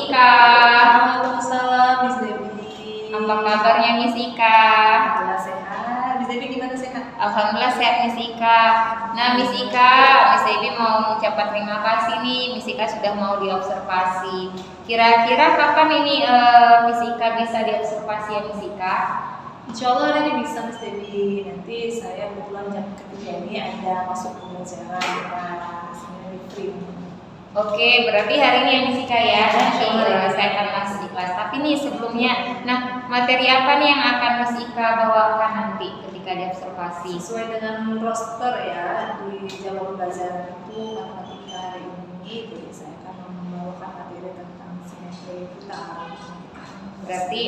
Ika. Waalaikumsalam, Miss Debbie. Apa kabarnya Miss Ika? Alhamdulillah sehat. Miss Debbie gimana sehat? Alhamdulillah sehat Miss Ika. Nah Miss Ika, Miss Debbie mau mengucapkan terima kasih nih. Miss Ika sudah mau diobservasi. Kira-kira kapan ini Miss Ika bisa diobservasi ya Miss Ika? Insya Allah hari ini bisa Miss Debbie. Nanti saya kebetulan jam ketiga ini ada masuk pembelajaran sebenarnya free. Oke, berarti hari ini ya Miss Ika ya. Nanti saya akan masuk di kelas. Tapi nih sebelumnya, nah materi apa nih yang akan Miss Ika bawakan nanti ketika diobservasi? Sesuai dengan roster ya di jam pembelajaran itu matematika hari ini, jadi saya akan membawakan materi tentang simetri putar. Berarti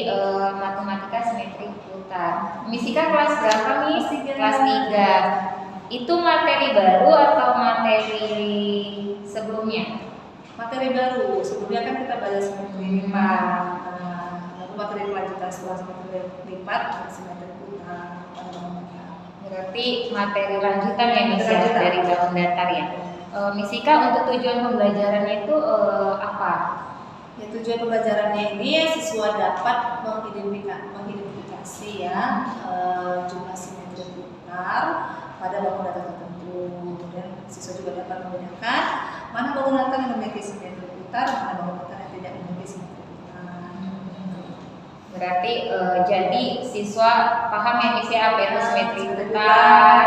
matematika simetri putar. Miss Ika kelas berapa nih? Kelas 3. Itu materi baru atau materi sebelumnya? Materi baru, sebelumnya kan kita belajar simetri lipat. Lalu materi kelanjutan setelah simetri lipat, simetri putar. Berarti materi lanjutan ya Miss ya, dari bangun datar ya. Miss Ika untuk tujuan pembelajarannya itu apa? Ya, tujuan pembelajarannya ini siswa dapat mengidentifikasi ya jumlah simetri putar pada bangun datar tertentu. Kemudian siswa juga dapat membedakan mana bangun datar yang memiliki simetri putar, mana bangun datar yang tidak memiliki simetri putar. Berarti jadi siswa paham ya Miss ya apa itu simetri putar,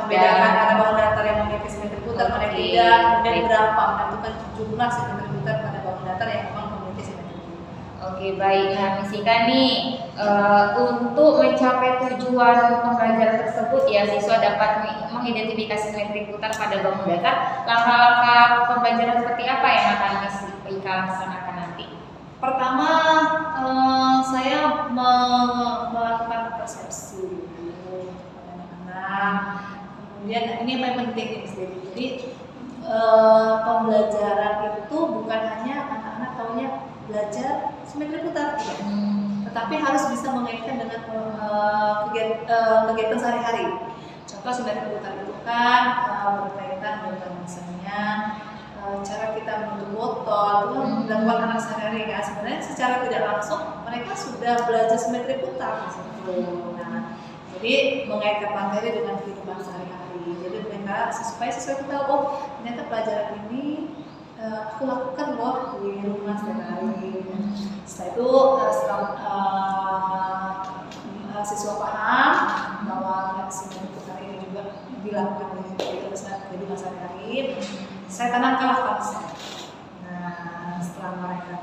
membedakan mana bangun datar yang memiliki simetri putar, mana yang tidak, dan berapa menentukan jumlah simetri putar pada bangun datar yang memang memiliki simetri putar. Oke baik, nah Miss Ika nih untuk mencapai tujuan pembelajaran tersebut ya siswa dapat mengidentifikasi simetri putar pada bangun datar. Langkah-langkah pembelajaran seperti apa yang akan Miss Ika laksanakan nanti? Pertama, saya melakukan persepsi dulu kepada anak-anak. Kemudian ini yang paling penting nih, Miss Debbie. Jadi pembelajaran itu bukan hanya anak-anak taunya belajar simetri putar, tetapi harus bisa mengaitkan dengan kegiatan sehari-hari. Contoh simetri putar itu kan berkaitan dengan misalnya cara kita menutup botol itu kan dilakukan anak sehari-hari kan. Sebenarnya secara tidak langsung mereka sudah belajar simetri putar di situ. Nah, jadi mengaitkan materi dengan kehidupan sehari-hari. Jadi mereka supaya siswa itu tahu, oh ternyata pelajaran ini aku lakukan loh di rumah setiap hari. Setelah itu siswa paham bahwa simetri putar ini juga dilakukan di kehidupan sehari-hari. Saya tanamkanlah konsep. Nah, setelah mereka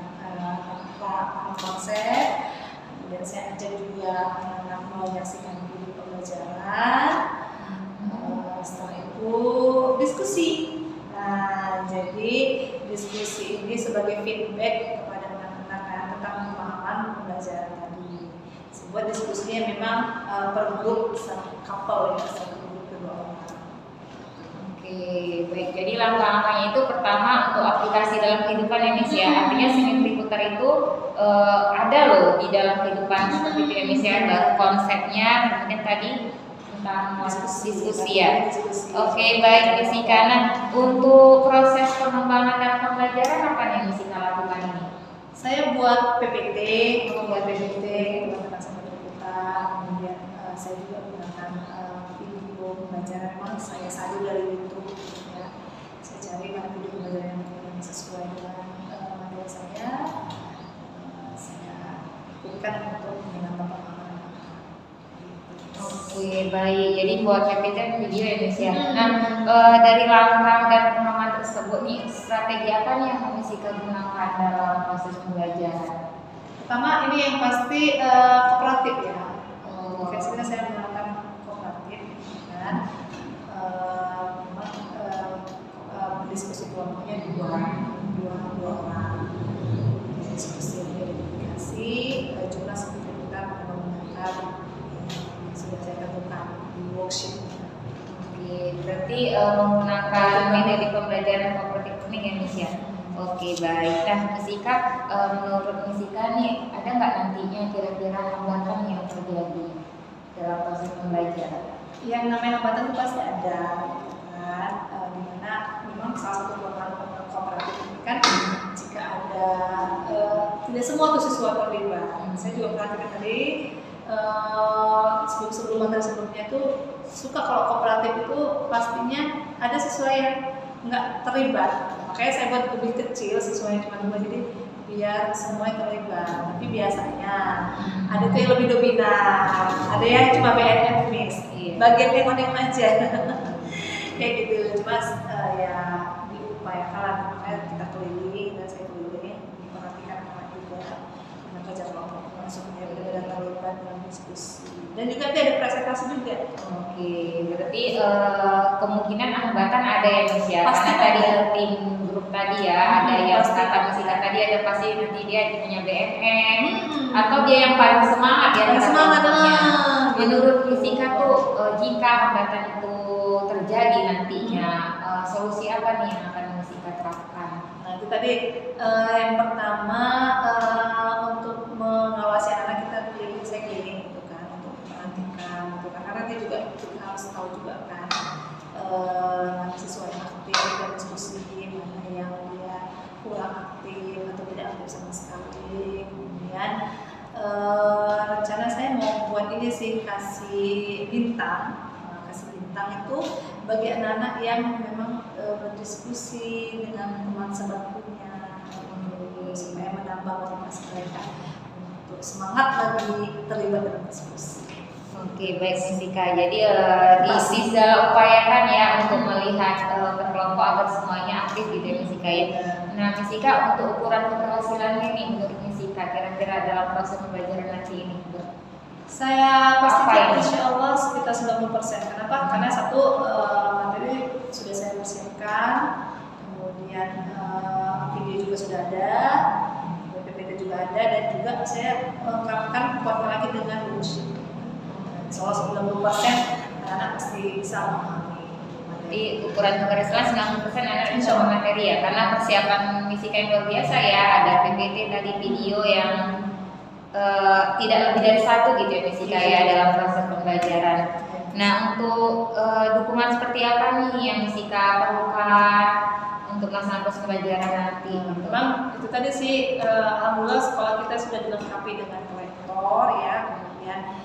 paham konsep, kemudian saya ajak juga anak-anak menyaksikan video pembelajaran. Setelah itu diskusi. Nah, jadi diskusi ini sebagai feedback kepada anak-anak tentang pemahaman pembelajaran tadi. Sebuah diskusinya memang per grup satu couple ya, satu grup kedua orang. Oke, baik. Jadi langkah-langkahnya itu pertama untuk aplikasi dalam kehidupan ya Miss ya. Artinya simetri putar itu ada loh di dalam kehidupan seperti itu ya Miss ya. Ada konsepnya, kemudian tadi tentang diskusi ya. Oke, baik Miss Ika. Nah, untuk proses pengembangan dalam pembelajaran apa yang Miss Ika lakukan ini? Saya buat PPT, membuat PPT tentang simetri putar. Kemudian saya juga menggunakan video pembelajaran memang saya salin dari YouTube ya. Saya cari mana video pembelajaran yang sesuai dengan materi saya berikan untuk menambah pemahaman. Oke, baik. Jadi buat PPT video ya Miss ya. Nah, dari langkah dan pengalaman tersebut nih, strategi apa nih yang Miss Ika gunakan dalam proses pembelajaran? Pertama ini yang pasti kooperatif ya. Biasanya saya menggunakan kooperatif kan. Diskusi kelompoknya dua orang. Diskusi identifikasi jumlah simetri putar pada bangun datar sudah saya tentukan di worksheet. Oke, berarti menggunakan metode pembelajaran kooperatif ini ya Miss ya. Oke, baik. Nah, Miss Ika, menurut Miss Ika nih ada nggak nantinya kira-kira hambatan yang terjadi dalam proses pembelajaran? Yang namanya hambatan itu pasti ada, kan? Dimana memang salah satu program kooperatif ini kan jika ada semua tuh siswa terlibat. Saya juga perhatikan tadi sebelum materi sebelumnya tuh suka kalau kooperatif itu pastinya ada siswa yang nggak terlibat. Makanya saya buat lebih kecil siswanya cuma 2, jadi biar semua yang terlibat. Tapi biasanya ada tuh yang lebih dominan, ada yang cuma BNN mix, bagian yang aja. Kayak gitu. Cuma ya diupayakan, makanya kita keliling dan saya keliling memperhatikan anak juga dengan kerja kelompok masuknya benar-benar terlibat dalam diskusi. Dan juga nanti ada presentasi juga. Oke, berarti kemungkinan hambatan ada ya Miss ya. Pasti Karena tadi ada. tim grup tadi ya, ada yang Pasti kata ada. musika tadi ada pasti nanti dia punya BNN atau dia yang paling semangat ya. Paling semangat, Menurut fisika tuh jika hambatan itu terjadi nantinya, solusi apa nih yang akan musika terapkan? Nah itu tadi yang pertama untuk mengawasi anak kita saya keliling gitu kan, untuk memperhatikan gitu kan, karena dia juga kita harus tahu juga kan siswa yang aktif dan diskusi, mana yang dia kurang aktif atau tidak aktif sama sekali. Kemudian rencana saya mau buat ini sih, kasih bintang itu bagi anak-anak yang memang berdiskusi dengan teman sebangkunya supaya menambah motivasi mereka untuk semangat lagi terlibat dalam diskusi. Oke, baik Misika. Jadi bisa upayakan ya untuk melihat berkelompok agar semuanya aktif gitu ya Misika ya. Nah Misika, untuk ukuran keberhasilannya nih menurut Misika kira-kira dalam proses pembelajaran nanti ini? Saya pastikan Apa ini? insya Allah sekitar 90%. Kenapa? Karena satu materi sudah saya persiapkan, kemudian video juga sudah ada, PPT juga ada, dan juga saya lengkapkan kuatkan lagi dengan worksheet. Insya Allah 90% anak-anak pasti bisa memahami. Jadi ukuran keberhasilan 90% anak insya Allah materi ya, karena persiapan Misika yang luar biasa ya, ada PPT tadi, video yang tidak lebih dari 1 gitu ya Misika ya dalam proses pembelajaran. Nah untuk dukungan seperti apa nih yang Misika perlukan untuk melaksanakan proses pembelajaran nanti? Memang itu tadi sih alhamdulillah sekolah kita sudah dilengkapi dengan proyektor ya, kemudian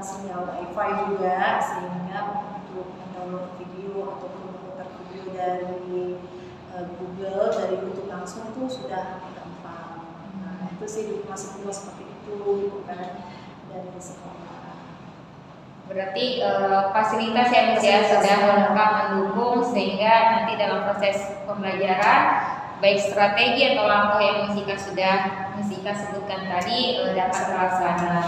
sinyal wifi juga, sehingga untuk mendownload video ataupun memutar video dari Google, dari YouTube langsung itu sudah gampang. Nah itu sih masih seperti itu kan dari sekolah. Berarti fasilitas yang sudah lengkap mendukung sehingga nanti dalam proses pembelajaran baik strategi atau langkah yang Misika sebutkan tadi dapat terlaksana.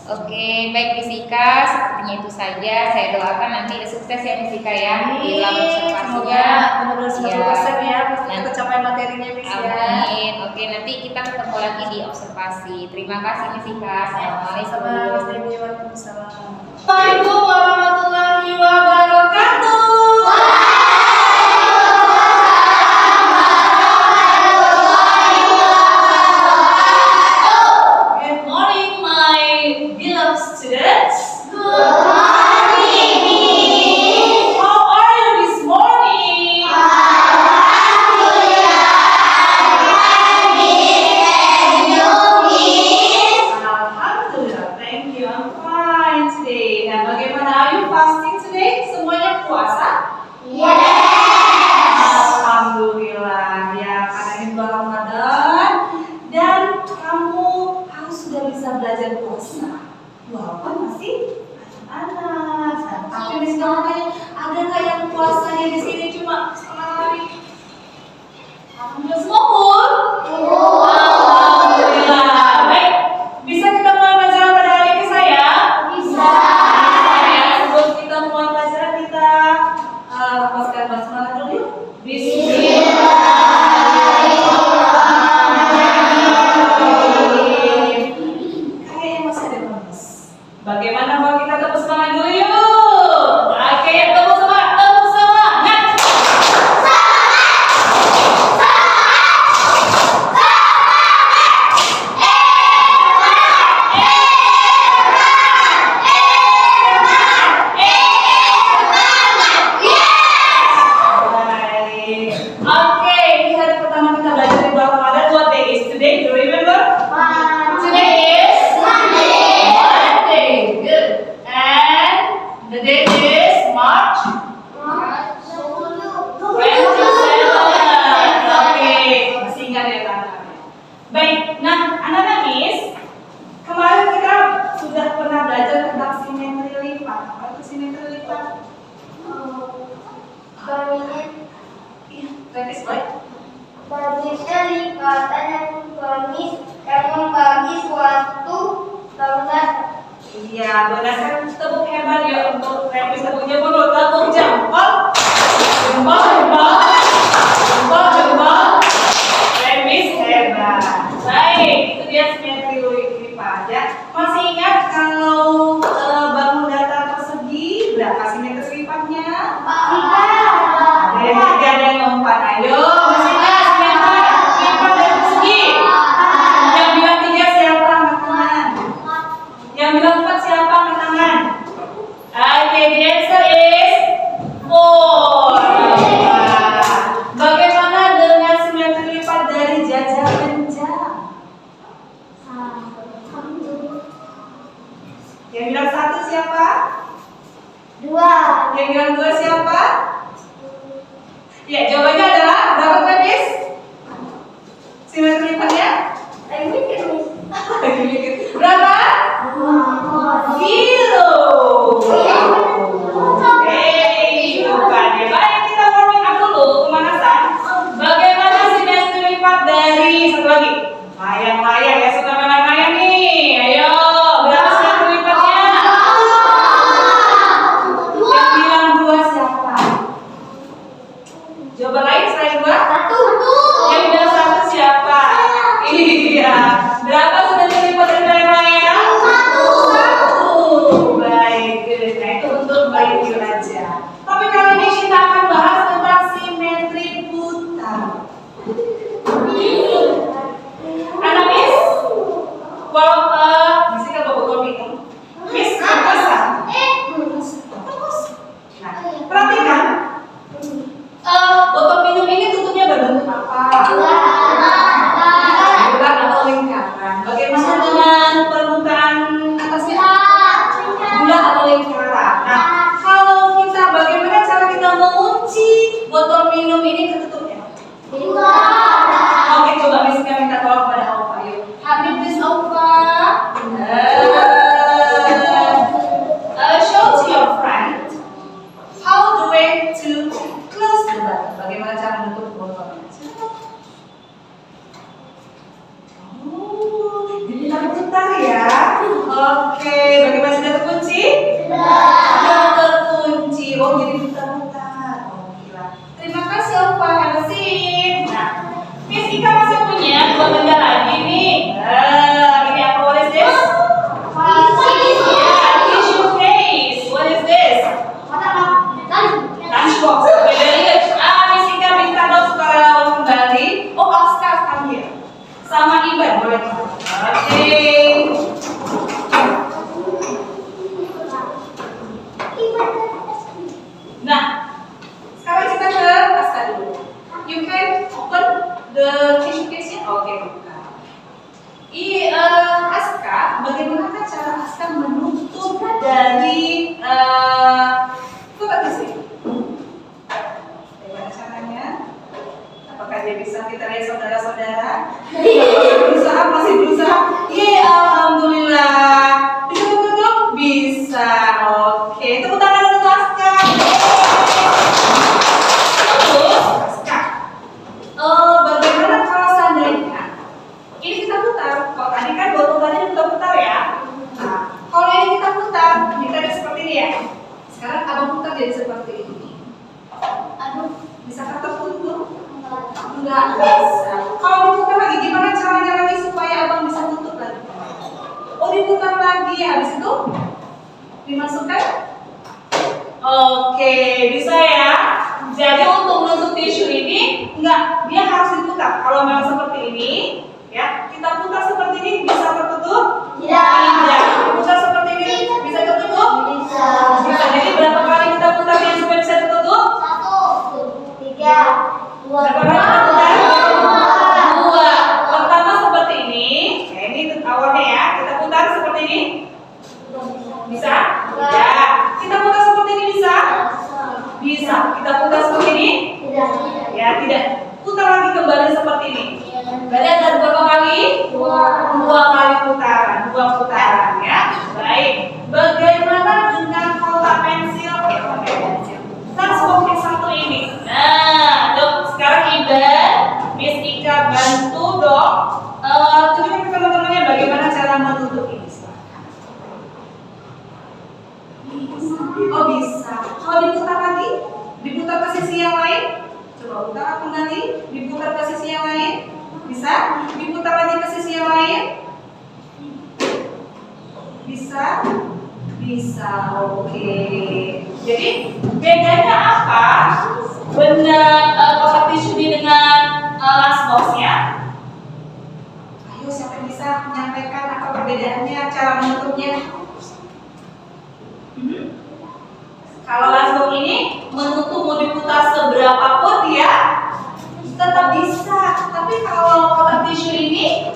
Oke, baik Misika, sepertinya itu saja. Saya doakan nanti sukses ya Misika ya dalam observasinya. Benar-benar 90% ya, kita capai materinya Miss ya. Amin. Oke, nanti kita ketemu lagi di observasi. Terima kasih Misika. Assalamualaikum. Assalamualaikum warahmatullahi wabarakatuh. Good morning, my beloved students. Good morning. How are you this morning? Alhamdulillah, thank you. I'm fine today. Dan bagaimana? Are you fine? Travis, boy. Bagisnya lipatan yang membagi suatu bangunan. Iya, berdasarkan tepuk hebat ya untuk Travis. Tepuknya dulu, tepuk jempol. Jempol. Travis hebat. Baik, itu dia simetri lipat ya. Masih ingat kalau bangun datar persegi berapa simetri lipatnya? Ada yang 3, ada yang 4. Ayo, masih ingat simetri lipat dari persegi? Yang bilang 3 siapa? Angkat tangan. Yang bilang 4 siapa? Angkat tangan. Okay, the answer is 4. Bagaimana dengan simetri lipat dari jajak dan jam? Yang bilang 1 siapa? 2. Yang bilang 2 siapa? Ya, jawabannya adalah berapa, Travis? Simetri lipatnya? Berapa? 0. Bukan ya. Baik, kita warming up dulu pemanasan. Bagaimana simetri lipat dari satu lagi? Layang-layang ya, suka layang-layang nih. Ayo, berapa simetri lipatnya? Yang bilang 2 siapa? Jawaban lain selain 2? Yang bilang 1 siapa? Iya. Berapa simetri lipat dari layang-layang? 1. Baik, good. Nah, itu untuk baik aja. Tapi kali ini kita akan bahas tentang simetri putar. Anak Miss, walau bisa nggak bawa botol minum? Miss, bisa. Nah, perhatikan. Botol minum ini tutupnya berbentuk apa? Bulat atau lingkaran. Bagaimana dengan permukaan atasnya? Bulat atau lingkaran. Nah, kalau kita bagaimana cara kita mengunci botol minum ini ketutupnya? Oke, coba Miss kita minta tolong pada Alfa. Yuk, Habib Miss Alfa. Show to your friend how the way to close the bottle. Bagaimana cara menutup botolnya? Jadi putar ya. Oke, bagaimana sudah terkunci? Sudah terkunci. Oh, jadi putar-putar. Oke lah. Terima kasih Alfa. Have a seat. Nah, Miss Ika masih punya 2 benda lagi nih. Ini apa? What is this? Yeah, tissue case. What is this? Lunchbox. Okay, very good. Miss Ika minta dong sukarelawan kembali. Oh, Oscar panggil. Sama Iban boleh. Oke. Nah, sekarang kita ke Aska dulu. You can open the tissue case-nya. Oke, buka. Aska, bagaimana cara Aska menutup dari coba di sini. Bagaimana caranya? Apakah dia bisa? Kita lihat saudara-saudara. Masih berusaha. Yeay, alhamdulillah. Bisa tutup? Bisa. Oke, tepuk tangan untuk Aska. Terus, Aska. Bagaimana kalau seandainya ini kita putar? Kalau tadi kan botol tadi kita putar ya. Nah, kalau ini kita putar, kita ada seperti ini ya. Sekarang abang putar jadi seperti ini. Bisa tertutup? Enggak bisa. Kalau diputar lagi, gimana caranya lagi supaya abang bisa tutup lagi? Oh, diputar lagi. Habis itu dimasukkan? Oke, bisa ya. Jadi untuk menutup tisu ini, enggak, dia harus diputar. Kalau memang seperti ini, ya, kita putar seperti ini, bisa tertutup? Tidak. Diputar seperti ini, bisa tertutup? Bisa. Jadi berapa kali kita putar yang supaya bisa tertutup? 1, 2, 3. Berapa kali kita putar? 2. Pertama seperti ini. Ya, ini awalnya ya. Kita putar seperti ini. Bisa? Tidak. Kita putar seperti ini bisa? Bisa. Kita putar seperti ini? Ya, tidak. Putar lagi kembali seperti ini. Berarti ada berapa kali? 2 kali putaran. 2 putaran ya. Baik. Bagaimana dengan kotak pensil? Ya, pakai pensil. Kan seperti satu ini. Nah, dok, sekarang sisi yang lain? Coba putar kembali, diputar ke sisi yang lain. Bisa? Diputar lagi ke sisi yang lain. Bisa? Bisa, oke. Jadi bedanya apa? Benda kotak tisu ini dengan lunchbox-nya? Ayo, siapa yang bisa menyampaikan apa perbedaannya, cara menutupnya? Kalau lunchbox ini menutup mau diputar seberapapun dia tetap bisa. Tapi kalau kotak tisu ini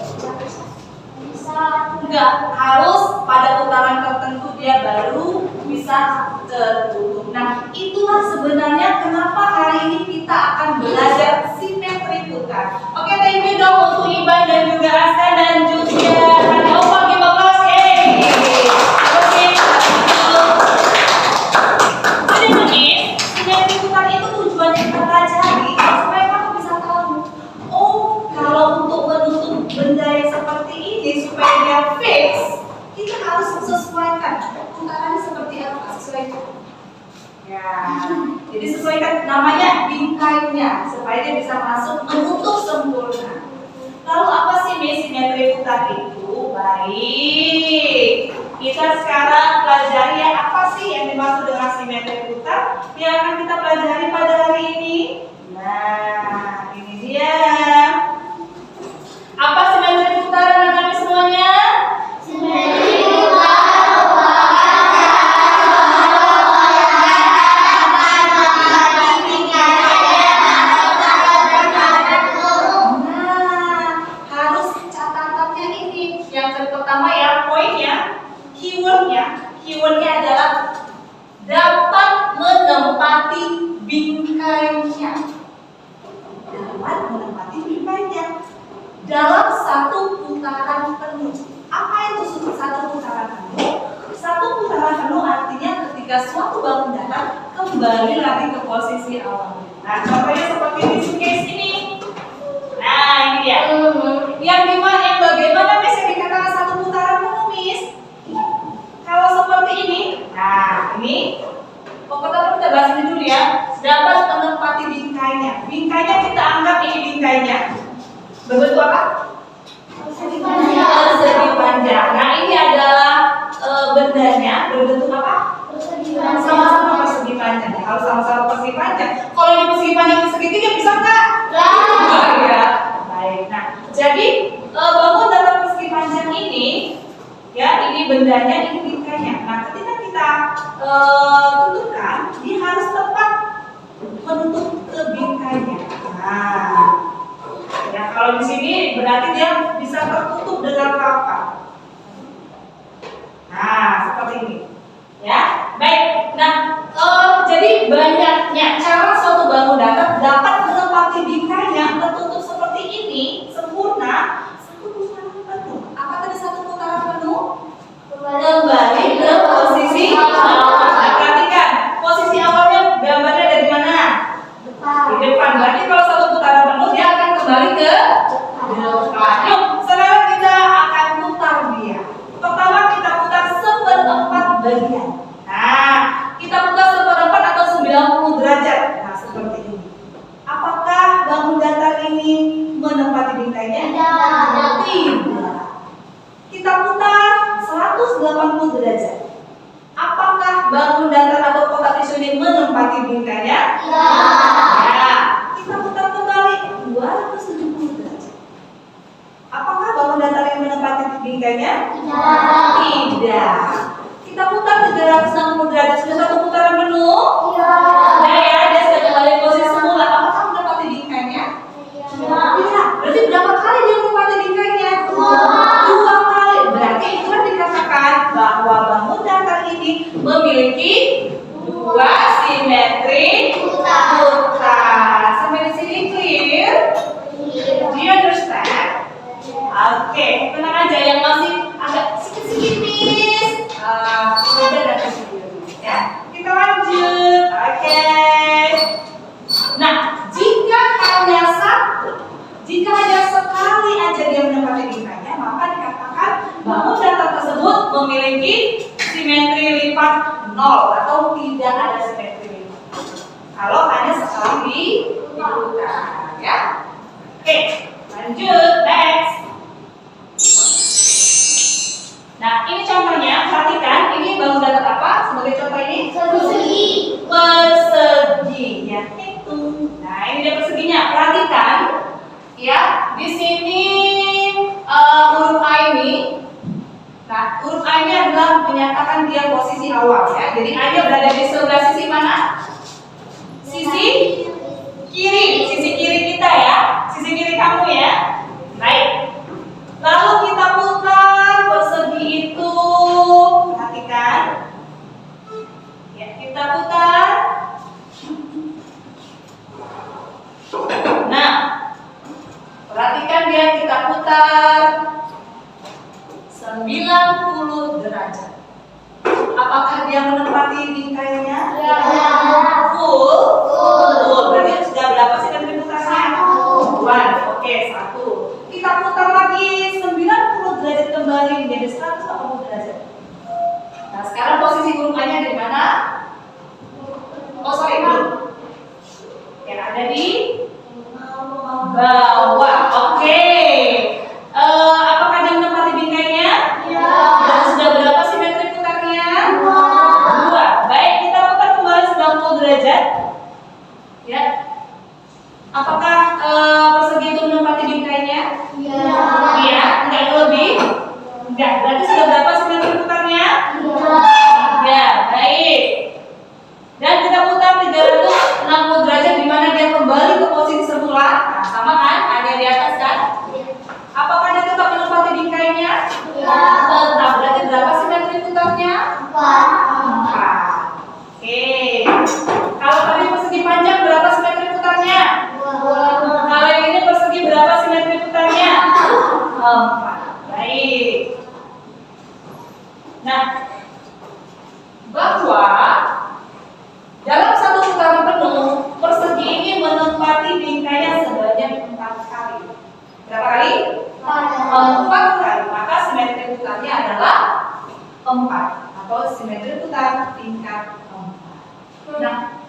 enggak, harus pada putaran tertentu dia baru bisa tertutup. Nah, itulah sebenarnya kenapa hari ini kita akan belajar simetri putar. Oke, thank you dong untuk Iban dan juga Asta dan juga Hadi Opa di kelas. Oke. Jadi begini, simetri putar itu tujuannya kita pelajari supaya kamu bisa tahu. Oh, kalau untuk menutup benda yang seperti ini supaya dia fix, kita harus sesuaikan putarannya seperti apa, sesuaikan. Ya, jadi sesuaikan namanya bingkainya supaya dia bisa masuk menutup sempurna. Lalu apa sih simetri putar itu? Baik, kita sekarang pelajari ya apa sih yang dimaksud dengan simetri putar yang akan kita pelajari pada hari ini. Nah, ini dia. Apa simetri putar anak-anak semuanya? Simetri putar harus catatannya ini. Yang pertama ya, poinnya, keywordnya adalah dapat menempati bingkainya. Dapat menempati bingkainya dalam satu putaran penuh. Apa itu satu putaran penuh? Satu putaran penuh artinya ketika suatu bangun datar kembali lagi ke posisi awal. Nah, contohnya seperti di case ini. Nah, ini dia. Yang bagaimana bisa dikatakan satu putaran penuh, Miss? Kalau seperti ini, nah ini. Pertama kita bahas ini dulu ya. Dapat menempati bingkainya. Bingkainya kita anggap ini bingkainya. Berbentuk apa? Persegi panjang. Nah, ini adalah bendanya berbentuk apa? Sama-sama persegi panjang. Harus sama-sama persegi panjang. Kalau ini persegi panjang segitiga bisa nggak? Enggak ya. Baik. Nah, jadi bangun dalam persegi panjang ini, ya ini bendanya, ini bingkainya. Nah, ketika kita tutupkan, dia harus tepat menutup ke bingkainya. Nah. Ya, kalau di sini berarti dia bisa tertutup dengan rapat. Nah, seperti ini. Ya, baik. Nah, jadi banyaknya cara suatu bangun datar dapat menempati bingkainya tertutup seperti ini sempurna satu putaran penuh. Apa tadi satu putaran penuh? Kembali ke posisi awal. Nah, perhatikan posisi awalnya gambarnya ada di mana? Di depan. Berarti kalau satu putaran penuh dia akan kembali ke depan. Yuk, sekarang kita akan putar dia. Pertama kita putar seperempat bagian. Nah, kita putar seperempat atau 90 derajat. Nah, seperti ini. Apakah bangun datar ini menempati bingkainya? Tidak. Kita putar 180 derajat. Apakah bangun datar atau kotak tisu ini menempati bingkainya? Ya. Kita putar kembali 270 derajat. Apakah bangun datar yang menempati bingkainya? Tidak. Kita putar 360 derajat. Sudah satu putaran penuh? Nah ya, dia sudah kembali ke posisi semula. Apakah menempati bingkainya? Tidak. Berarti berapa kali dia menempati bingkainya? 2 kali. Berarti itulah dikatakan bahwa bangun datar ini memiliki 2 simetri putar. Sampai di sini clear? Do you understand? Oke, tenang aja yang masih agak sedikit Miss. Ya, kita lanjut. Oke. Nah, jika hanya sekali aja dia menempati bingkainya, maka dikatakan bangun datar tersebut memiliki simetri lipat 0 atau tidak ada simetri lipat. Kalau hanya sekali diputar ya. Oke, lanjut next. Nah, ini contohnya, perhatikan ini bangun datar apa sebagai contoh ini? Persegi. Persegi ya itu. Nah, ini dia perseginya. Perhatikan ya, di sini huruf A ini. Nah, huruf A ini adalah menyatakan dia posisi awal ya. Jadi A-nya berada di sebelah sisi mana? Sisi kiri, sisi kiri kita ya. Sisi kiri kamu ya. Baik. Lalu kita putar persegi itu. Perhatikan. Ya, kita putar. Nah, perhatikan dia kita putar 90 derajat. Apakah dia menempati bingkainya? Ya. Full. Full. Berarti sudah berapa sih dari putarnya? 1. Oke, 1. Kita putar lagi 90 derajat kembali menjadi 180 derajat. Nah, sekarang posisi huruf A-nya di mana? Oh, sorry, belum. Yang ada di bawah. Oke. Apakah dia menempati bingkainya? Ya. Dan sudah berapa simetri putarnya? 2. 2. Baik, kita putar kembali 90 derajat. Ya. Apakah persegi itu menempati bingkainya? Ya. Iya, enggak lebih? Enggak. Berarti sudah berapa simetri putarnya? Ya, baik. Dan kita putar 360 derajat di mana dia kembali ke posisi semula. Nah, sama kan? Ada di atas kan? Apakah dia tetap menempati bingkainya? Ya. Tetap. Berarti berapa simetri putarnya? 4. Oke. Kalau tadi persegi panjang berapa simetri putarnya? Kalau yang ini persegi berapa simetri putarnya? 4. Baik. Nah, bahwa dalam satu putaran penuh, persegi ini menempati bingkainya sebanyak 4 kali. Berapa kali? 4 kali. Maka simetri putarnya adalah 4 atau simetri putar tingkat 4. Nah,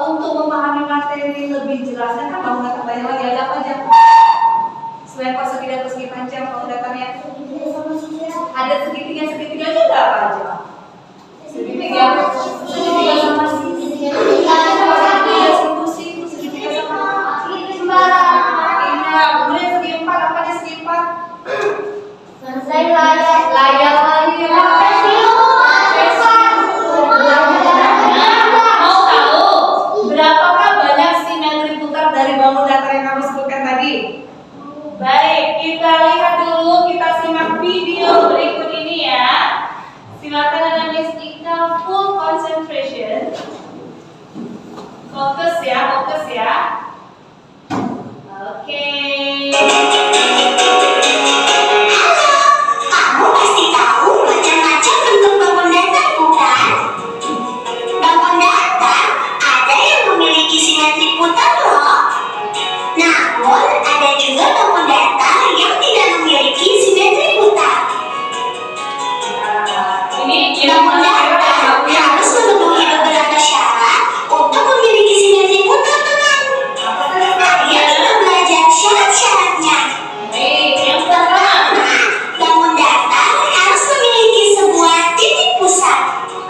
untuk memahami materi lebih jelasnya kan bangun datar banyak lagi, ada apa aja? Selain persegi dan persegi panjang, bangun datarnya ada segitiga juga apa aja? Segitiga sama segitiga siku, segitiga sama iya, kemudian segi 4, apa aja segi 4? Layar. Mau tahu berapakah banyak simetri putar dari bangun datar yang kamu sebutkan tadi? Baik, kita lihat dulu, kita simak video berikut ini ya. Silakan dengan Miss Ika full concentration. Fokus ya. Oke. Kamu pasti tahu macam-macam bentuk bangun datar, bukan? Bangun datar ada yang memiliki simetri putar loh. Namun ada juga bangun datar yang tidak memiliki simetri putar. Ini Bangun datar harus memenuhi beberapa syarat untuk memiliki simetri putar, teman. Ayo kita belajar syarat-syaratnya. Baik, yang pertama Bangun datar harus memiliki sebuah titik pusat.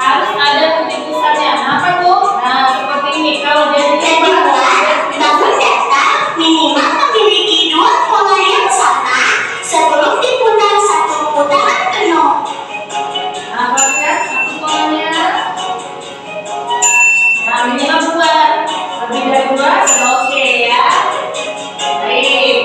harus ada titik pusatnya. Apa tuh? Nah, seperti ini. Kalau dia Kedua, bangun datar minimal memiliki dua pola yang sama sebelum diputar satu putaran penuh. Nah, perhatikan satu polanya. Nah, minimal 2. Lebih dari 2 sudah oke ya. Baik.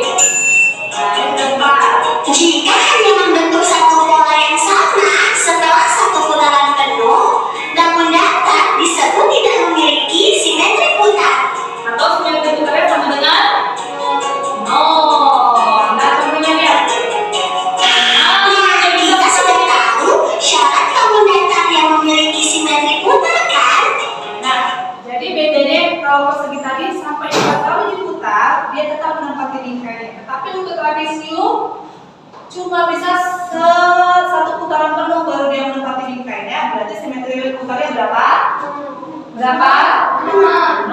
Nah, yang keempat. Jika hanya membentuk satu pola yang sama setelah satu putaran penuh, bangun datar disebut tidak memiliki simetri putar. Atau simetri putarnya sama dengan 0. Nah, contohnya lihat. Nah, kita sudah tahu syarat bangun datar yang memiliki simetri putar kan? Nah, jadi bedanya kalau persegi tadi sampai 4 kali diputar, dia tetap menempati bingkainya. Tetapi untuk trapesium cuma bisa satu putaran penuh baru dia menempati bingkainya. Berarti simetri putarnya berapa? 0. Berapa? 0.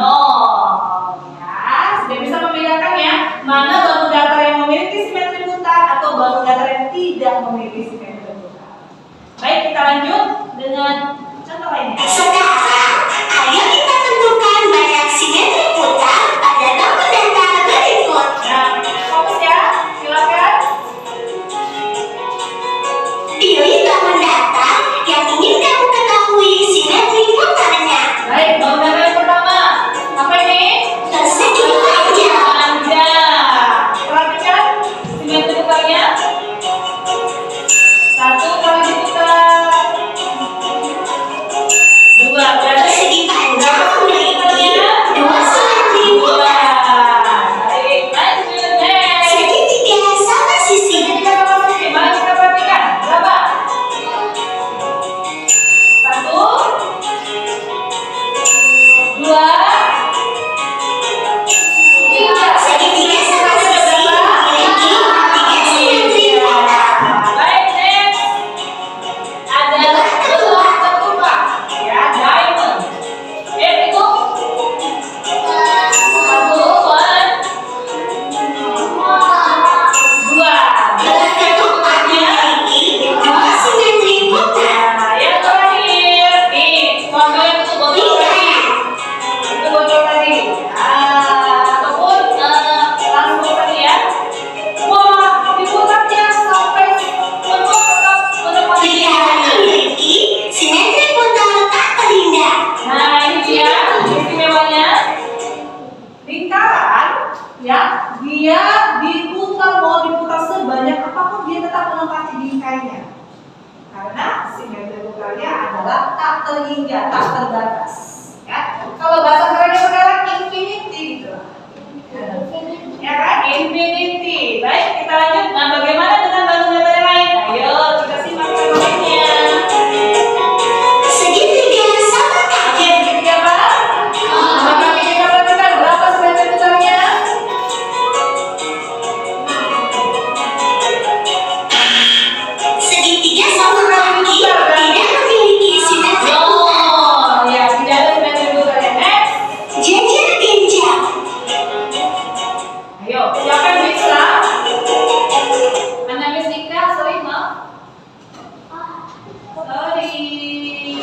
Ya, sudah bisa membedakan ya mana bangun datar yang memiliki simetri putar atau bangun datar yang tidak memiliki simetri putar. Baik, kita lanjut dengan contoh lainnya. Sekarang, ayo kita tentukan banyak simetri putar pada bangun datar berikut. Nah, fokus ya, silakan. Pilih bangun datar yang ingin kamu ketahui simetri putarnya. Baik, bangun datar yang pertama. Apa ini? Persegi panjang. Panjang. Perhatikan simetri putarnya. 1 kali diputar. 2 berarti Persegi panjang memiliki 2 simetri dua. putar. Baik, lanjut next. Segitiga sama sisi. Segitiga sama sisi. Mari kita perhatikan. Berapa? 1, 2, 3. Segitiga sama sisi memiliki 3 simetri putar. Baik, next. Ada gelang terbuka. Ya, diamond. Itu 1, 2. Gelang ketupat memiliki 2 simetri putar. Nah, yang terakhir, nih, contoh yang itu botol tadi. Itu botol tadi. Ataupun langsung tadi ya. Wah, diputarnya sampai penuh tetap menepati Lingkaran memiliki simetri putar tak terindah. Nah, ini dia istimewanya. Lingkaran, ya, dia mau diputar sebanyak apapun dia tetap menempati bingkainya. Karena simetri putarnya adalah tak terhingga, tak terbatas. Ya, kalau bahasa kerennya sekarang infinity gitu. Ya kan, infinity. Baik, kita lanjut. Nah, bagaimana dengan bangun datar yang lain? Ayo, kita simak contohnya. Segitiga sama kaki. Segitiga apa? Maka kita perhatikan berapa simetri putarnya? Segitiga sama kaki tidak memiliki simetri putar. Oh, ya, tidak ada simetri putarnya. Next. Jajar genjang. Ayo, siapa yang bisa? Mana Miss Ika? Sorry, maaf. Sorry,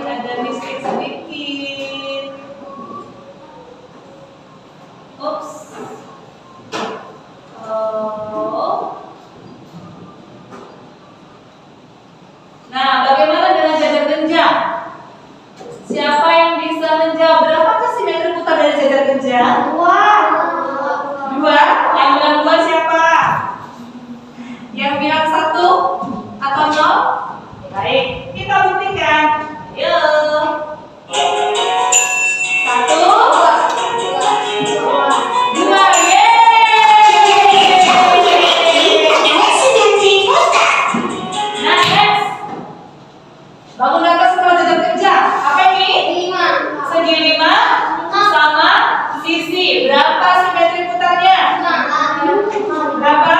ada mistake sedikit. Oops. Oh. Nah, bagaimana dengan jajar genjang? Siapa yang bisa menjawab berapakah simetri putar dari jajar genjang? 2. Yang bilang 2 siapa? Yang bilang 1 atau 0? Baik, kita buktikan. Yuk. 1, 2, yeay! 2 simetri putar. Nah, next. Bangun datar setelah jajar genjang. Apa ini? Segi 5 sama sisi. Berapa simetri putarnya? Berapa?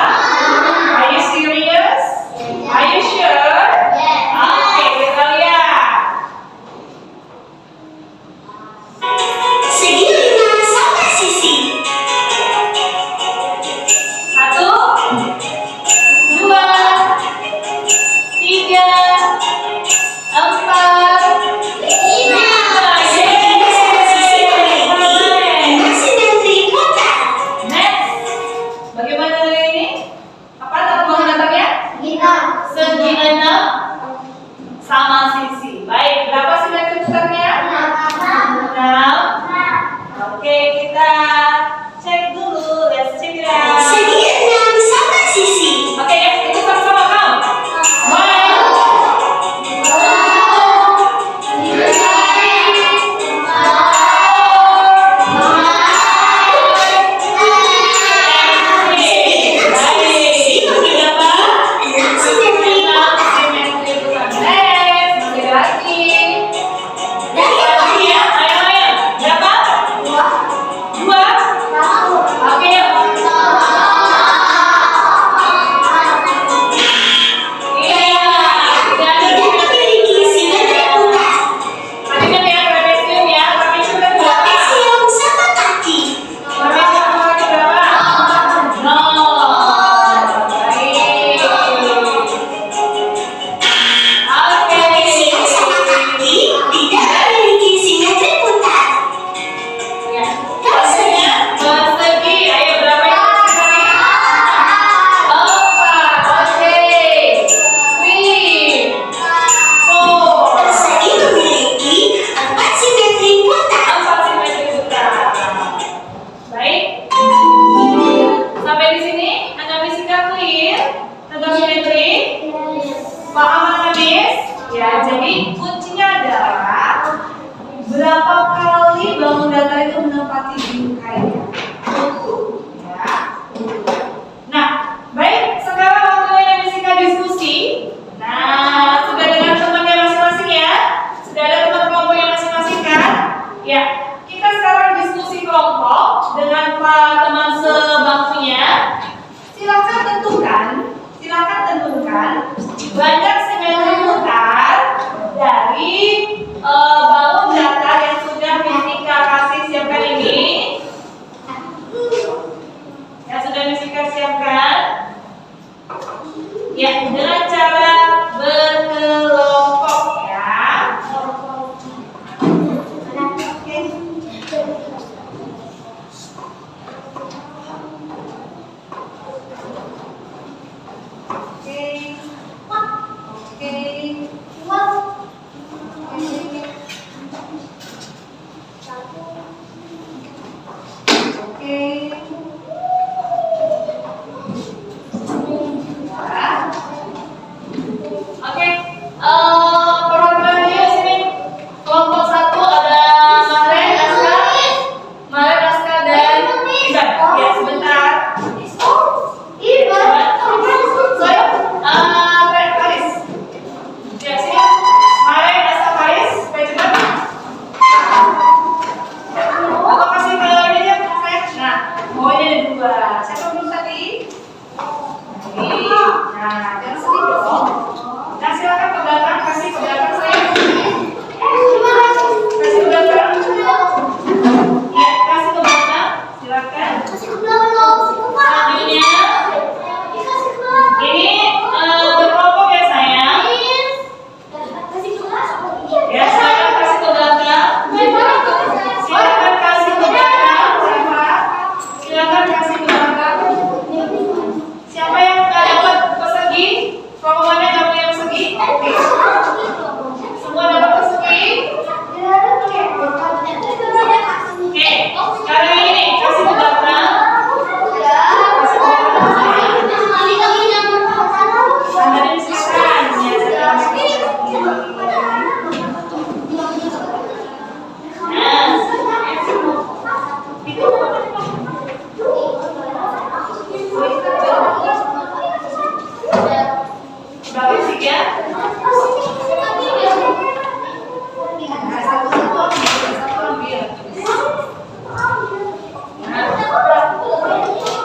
Are you serious? Are you sure? Oke, kita lihat. Segi 5 sama sisi. 1, 2, 3, 4, 5. Segitiga sama sisi memiliki 6 simetri putar. Next. Bagaimana dengan ini? Apa nama bangun datarnya? Segi 6 sama sisi. Baik, berapa simetri putarnya? 6. Oke, kita cek dulu. Let's check it out. Segi 6 sama sisi. Oke, ya, kita sama-sama count. 6 simetri putar. Berapa? 2. siapa teman sebangkunya? Silakan tentukan banyak simetri putar dari balon datar yang sudah Fisika kasih siapkan ini. Yang sudah Fisika siapkan. Ya, dengan cara berkelompok ya. Perwakilan dia sini. Kelompok 1 ada Maren, Aska, dan Iban. Ya, sebentar. Faris. Ya, sini. Maren, Aska, Faris. Supaya cepat. Aku kasih ke ini ya, saya. Nah, bawahnya ada 2. Siapa belum tadi? Nah, jangan sedih dong. Nah, silakan ke belakang, kasih ke belakang saya. Kasih ke belakang. Ya, kasih ke belakang. Silakan. Selanjutnya, ini berkelompok ya sayang. Ya, silakan kasih ke belakang. Silakan kasih ke belakang. Silakan kasih ke belakang. Siapa yang nggak dapat persegi? Rombongannya nggak punya persegi? Semua dapat persegi? Oke, sekarang ini kasih ke belakang. Kasih ke belakang. Anda disisakan ya. Nah, itu. Udah fisik ya? Nah, satu-satu ambil. Nah,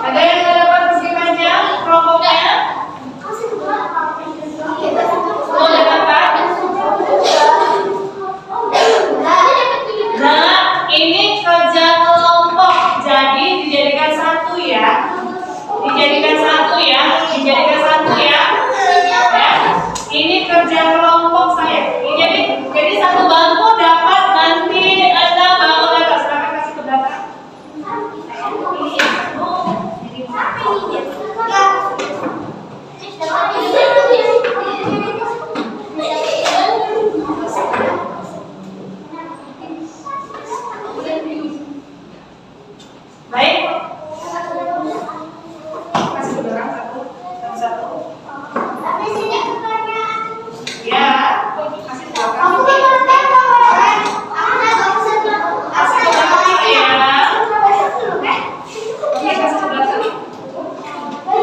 ada yang nggak dapat persegi panjang kelompoknya? Oh, udah dapat? Nah, ini kerja kelompok, jadi dijadikan satu ya. Dijadikan satu ya. Ini kerja kelompok saya. Ini jadi satu bangku dapat nanti 6 bangku atas. Silakan kasih ke belakang. Baik. Kasih ke belakang satu. Ya, kasih ke belakang. Kasih ke belakang ya. Oke, kasih ke belakang. Ke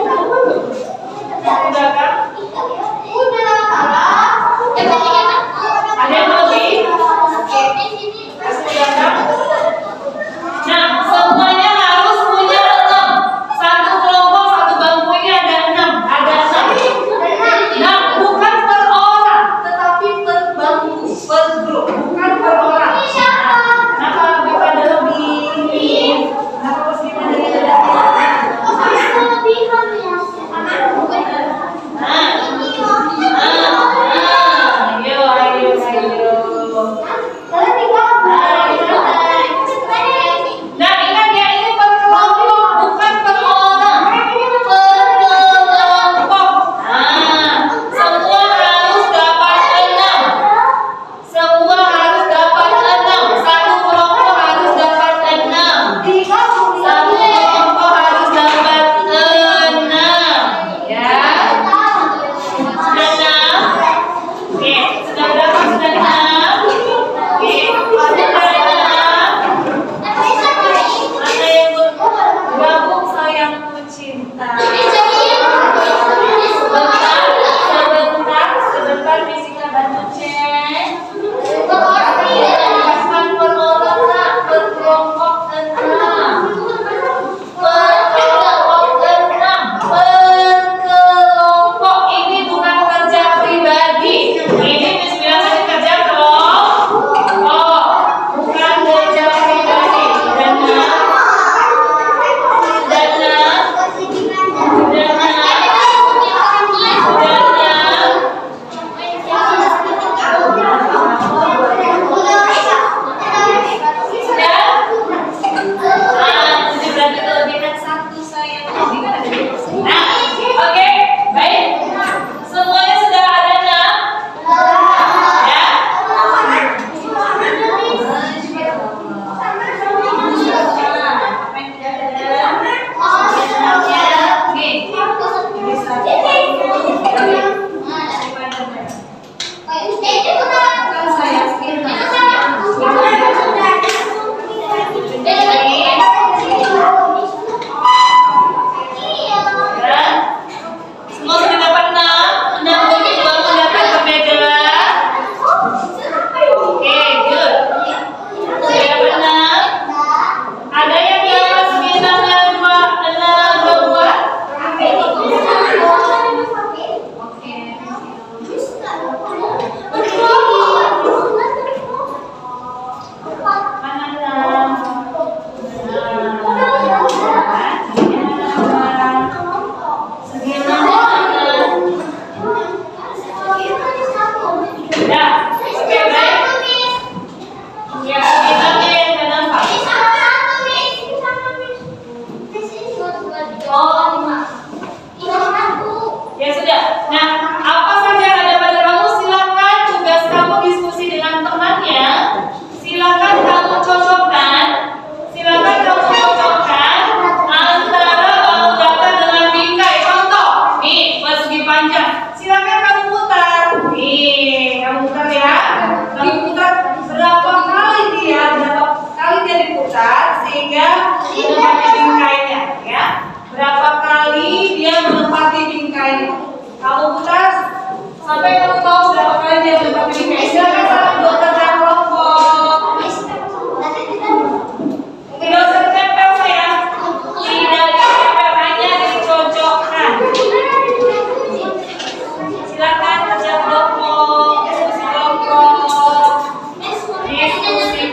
belakang. Ada yang lebih? Kasih ke belakang. Nah, semuanya harus punya menempati bingkainya, ya. Berapa kali dia menempati bingkainya? Kamu putar sampai kamu tahu berapa kali dia menempati bingkai. Silakan saling bekerja kelompok. Tidak usah ditempel saya. Tidak ditempel, hanya dicocokkan. Silakan kerja kelompok, diskusi kelompok, diskusi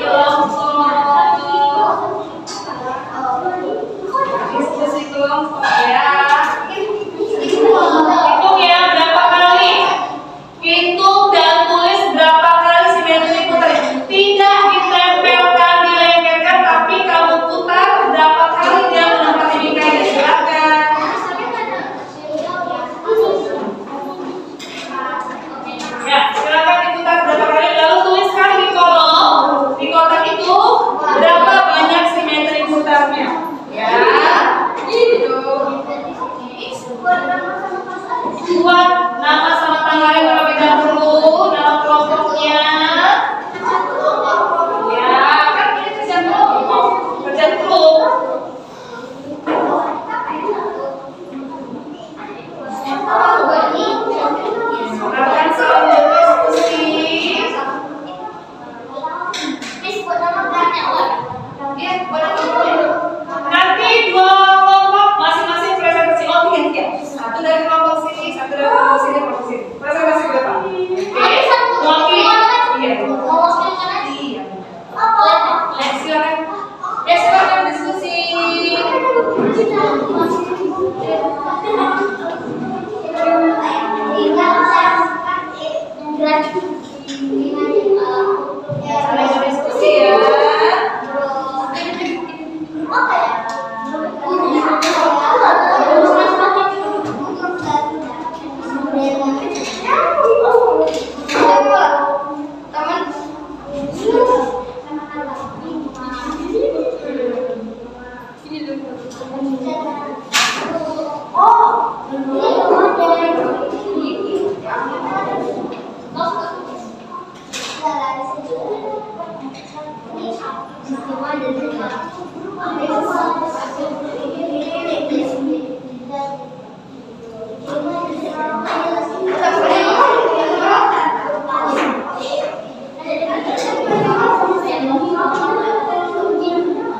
kelompok ya. Hitung ya berapa kali. Hitung dan tulis berapa kali simetri putar. Tidak ditempelkan, dilengketkan, tapi kamu putar berapa kali dia menempati bingkainya. Silakan. Ya, silakan diputar berapa kali, lalu tuliskan di kolom, di kotak itu berapa banyak simetri putarnya. Ya, gitu. Buat nama sama tanggalnya terlebih dahulu, nama kelompoknya. Ya, kan ini kerja kelompok, kerja grup. Silakan saling berdiskusi. Nanti dua kelompok masing-masing presentasi. Oh, tiga. Satu dari kelompok sini, satu dari kelompok sini, kelompok sini. Presentasi ke depan. Oke. Mewakili. Iya. Iya. Ya, silakan. Ya, silakan diskusi. Saling berdiskusi ya.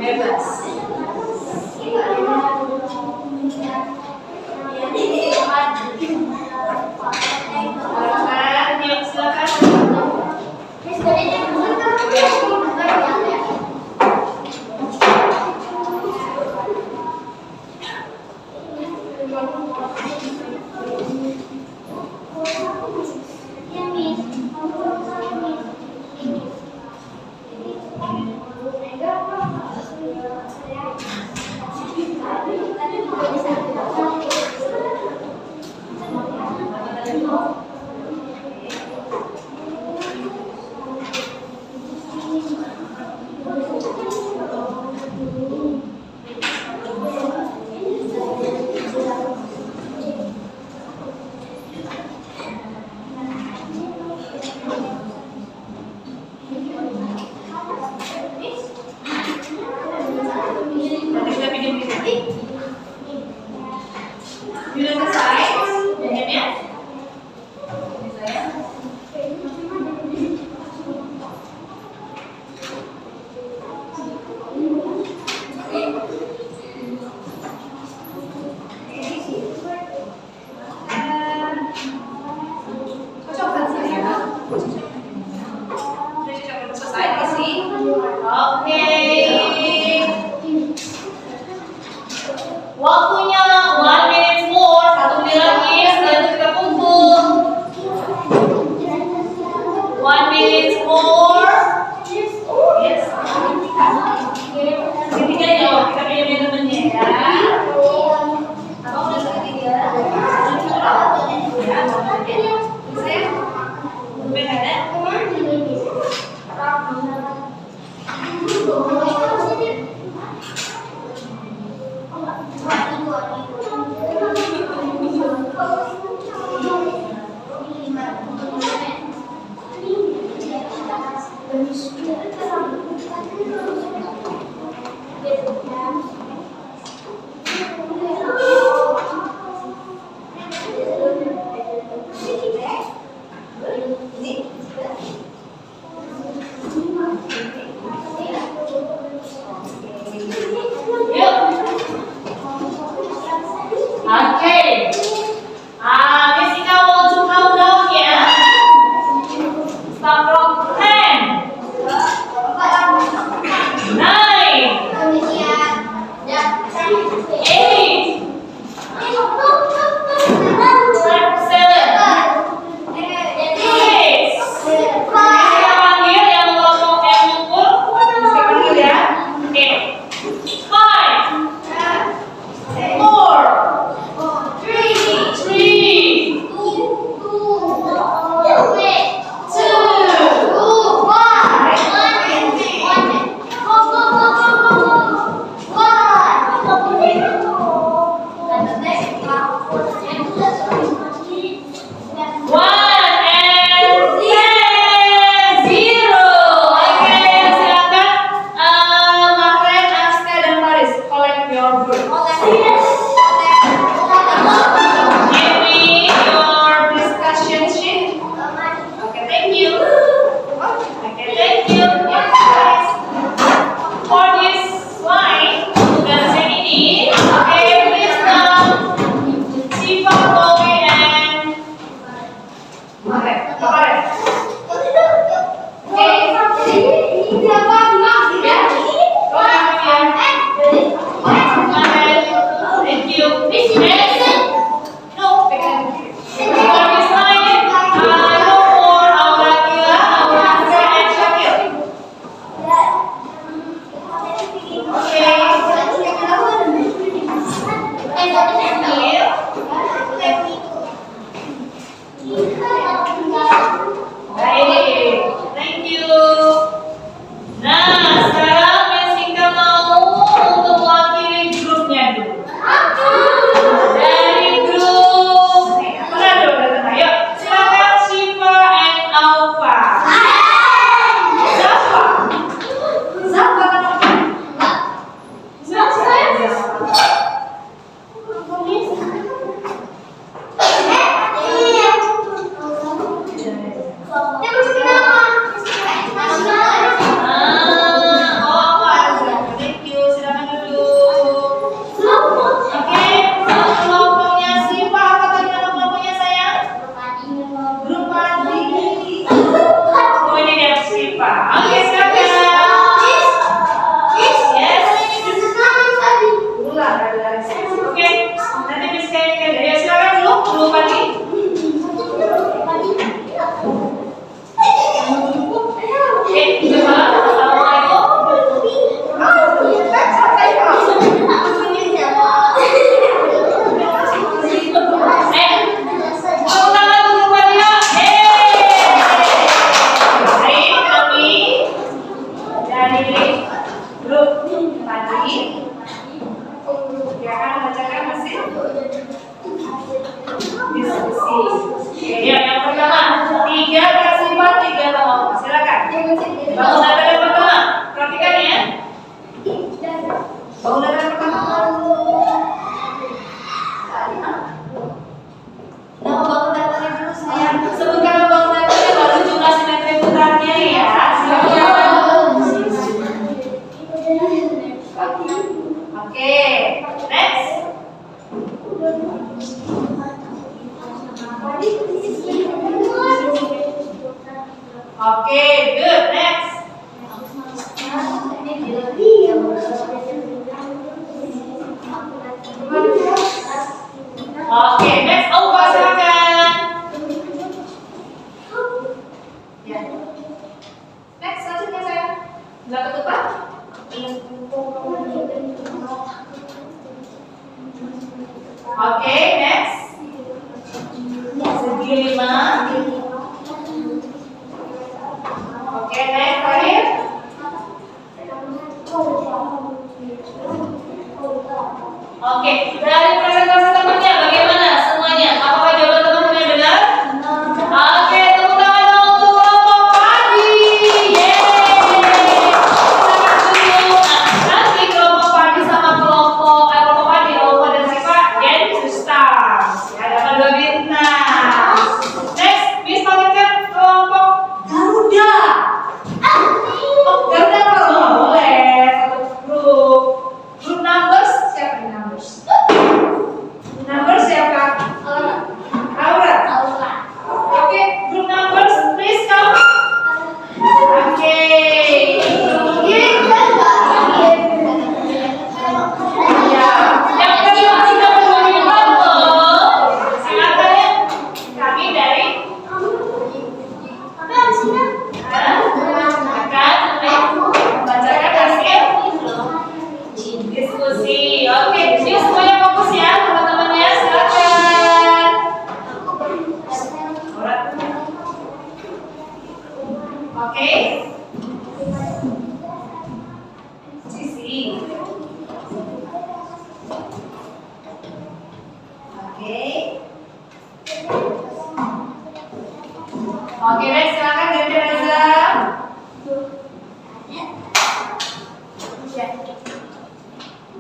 Bebas. Silakan, yuk silakan. Nanti kita pinjam ini. Sudah selesai pinjamnya? Cocokkan saya. Sudah selesai isi. Oke. Waktunya 1 minute more, 1 menit lagi setelah itu kita kumpul. 1 minute more. Yes. Ketiga jawab, kita pilih temennya ya. Abang udah ketiga. Saya belum ada.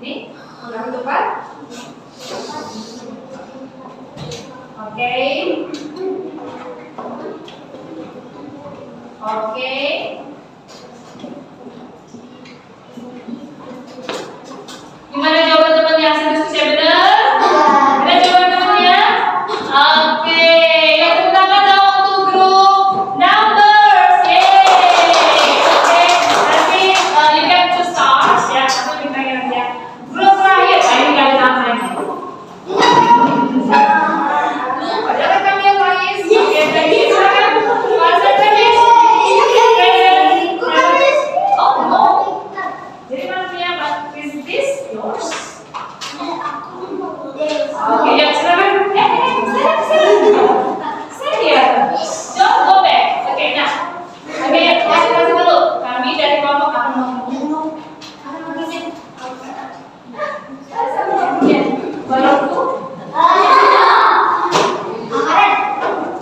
Ini udah ketupat. Oke. Oke. Gimana jawaban temannya? Diskusi benar? Ada jawaban temannya? Oke. Yang pertama dong untuk grup numbers. Yeay. Oke. Nanti you get 2 stars ya. Aku minta ya. Grup terakhir. Ini nggak ada namanya. Ada kami yang lain. Oke, jadi silakan. Bahasa Inggris. Oh no. Jadi maksudnya what is this yours? Oke, ya silakan. Saya. Don't go back. Oke, nah. Oke, kasih dulu. Kami dari kelompok akan ngomong. Baruku.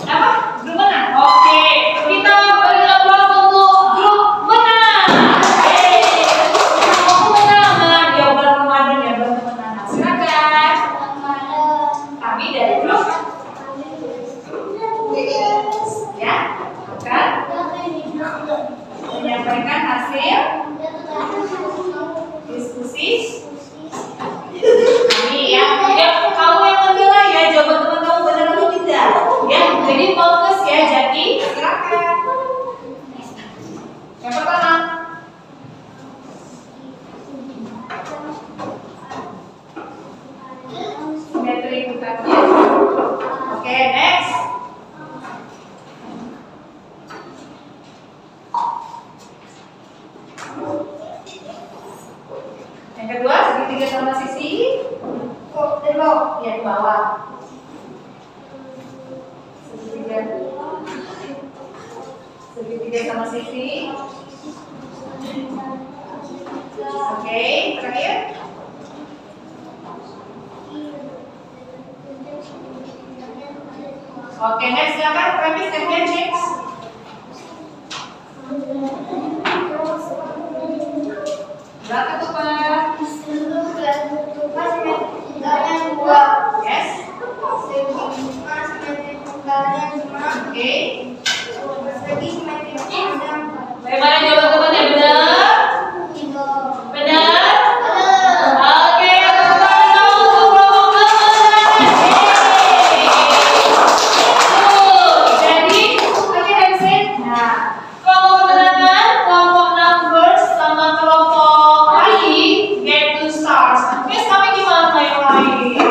Apa? Grup mana? Oke, kita beri aplaus untuk grup menang. Grup menang, ya bulan Ramadan ya bulan menang. Silakan. Kami dari grup ya akan menyampaikan hasil diskusi kami ya. Kamu yang menilai ya jawaban teman kamu benar atau tidak ya. Jadi fokus ya. Jadi silakan. Yang pertama. Simetri utama. Oke, next. Yang kedua, segitiga sama sisi. Ya di bawah. Segitiga sama sisi. Oke, terakhir. Oke, next silakan Travis and James. Berapa tuh Pak? Yes. Oke. Bagaimana jawaban temannya benar? Benar? Oke, tepuk tangan dong untuk kelompok jadi, oke Hansen. Nah, kelompok kemenangan, kelompok numbers sama kelompok lain get 2 stars. Miss, kami gimana yang lain?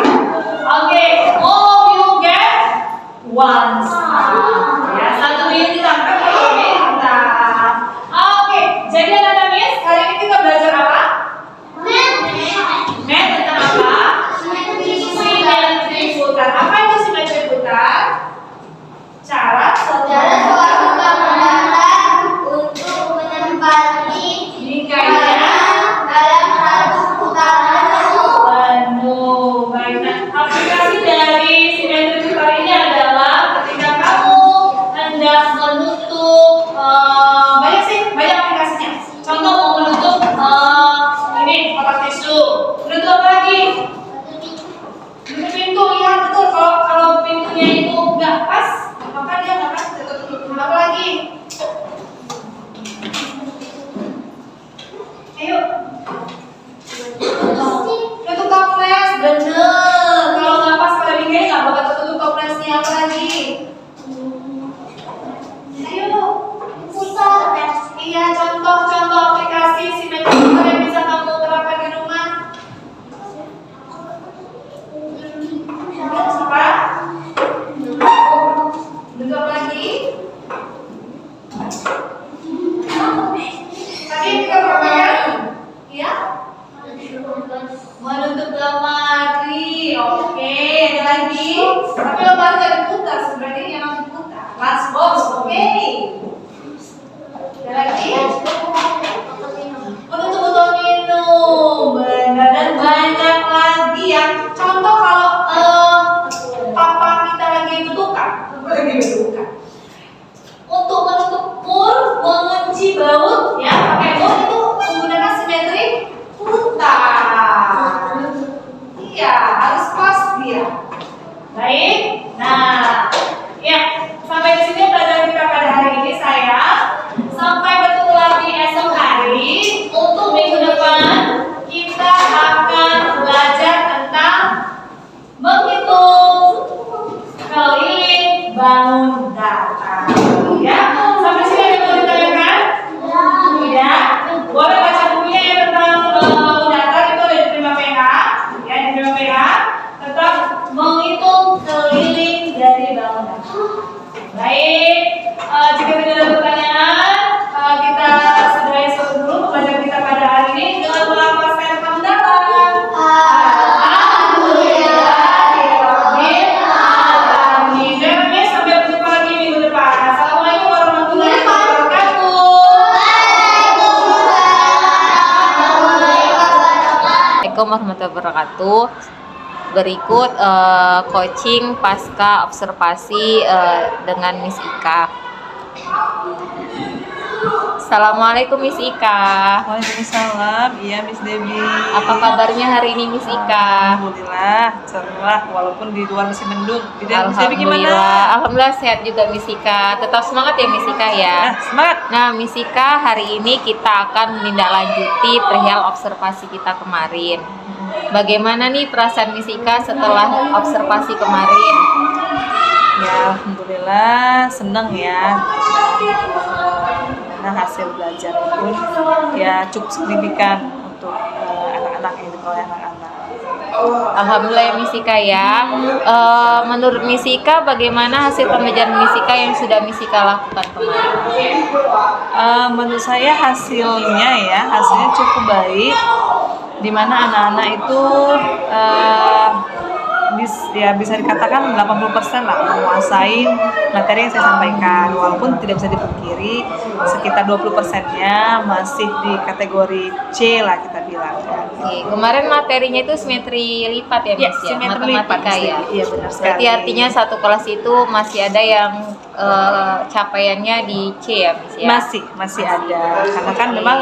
Oke, all of you get 1 star. Ya, 1 bintang kan kalau bintang. Oke, jadi anak-anak Miss, hari ini kita belajar apa? Math tentang apa? Simetri putar. Apa itu simetri putar? Cara Suatu bangunan untuk menempati jikanya dalam satu putaran penuh. Baik, nah, aplikasi dari simetri putar ini adalah ketika kamu hendak menutup banyak aplikasinya. Contoh mau menutup ini kotak tisu. Menutup apa lagi? Menutup pintu, ya betul. Kalau pintunya itu nggak pas, maka dia nggak akan tertutup. Apa lagi? Ayo. Tutup toples, bener. Kalau nggak pas pada bingkai nggak bakal tertutup toplesnya. Apa lagi? Ayo. pusat Iya, contoh-contoh aplikasi simetri putar yang bisa kamu terapkan di rumah. Apa? Bentuk apa lagi? Tadi kita terapkan? Iya? Menutup lemari. Oke, ada lagi. Tapi lemari nggak diputar, sebenarnya yang harus diputar. Lunchbox, oke. Ada lagi? Menutup botol minum. Benar, dan banyak lagi ya. Contoh kalau papa kita lagi berduka. Untuk menutup mur, mengunci baut ya, pakai mur itu menggunakan simetri putar. Baik, jika tidak ada pertanyaan, kita sudahi dulu pembelajaran kita pada hari ini dengan melafazkan hamdalah. Sampai berjumpa lagi minggu depan. Assalamualaikum warahmatullahi wabarakatuh. Assalamualaikum warahmatullahi wabarakatuh. Berikut coaching pasca observasi dengan Miss Ika. Assalamualaikum Miss Ika. Waalaikumsalam, iya Miss Debbie. Apa kabarnya hari ini Miss Ika? Alhamdulillah, cerah walaupun di luar masih mendung. Miss Debbie gimana? Alhamdulillah sehat juga Miss Ika. Tetap semangat ya Miss Ika ya. Semangat. Nah Miss Ika, hari ini kita akan menindaklanjuti perihal observasi kita kemarin. Bagaimana nih perasaan Miss Ika setelah observasi kemarin? Ya, alhamdulillah seneng ya. Karena hasil belajar pun ya cukup signifikan untuk anak-anak yang oleh anak-anak. Alhamdulillah ya Miss Ika ya. Menurut Miss Ika, bagaimana hasil pembelajaran Miss Ika yang sudah Miss Ika lakukan kemarin? Menurut saya hasilnya cukup baik, di mana anak-anak itu bisa dikatakan 80% lah menguasai materi yang saya sampaikan, walaupun tidak bisa dipungkiri sekitar 20%-nya masih di kategori C lah kita bilang ya. Oke, kemarin materinya itu simetri lipat ya Miss ya, simetri matematika lipat, ya. Iya benar sekali. Berarti artinya satu kelas itu masih ada yang capaiannya di C ya Miss ya. Masih ada, karena kan memang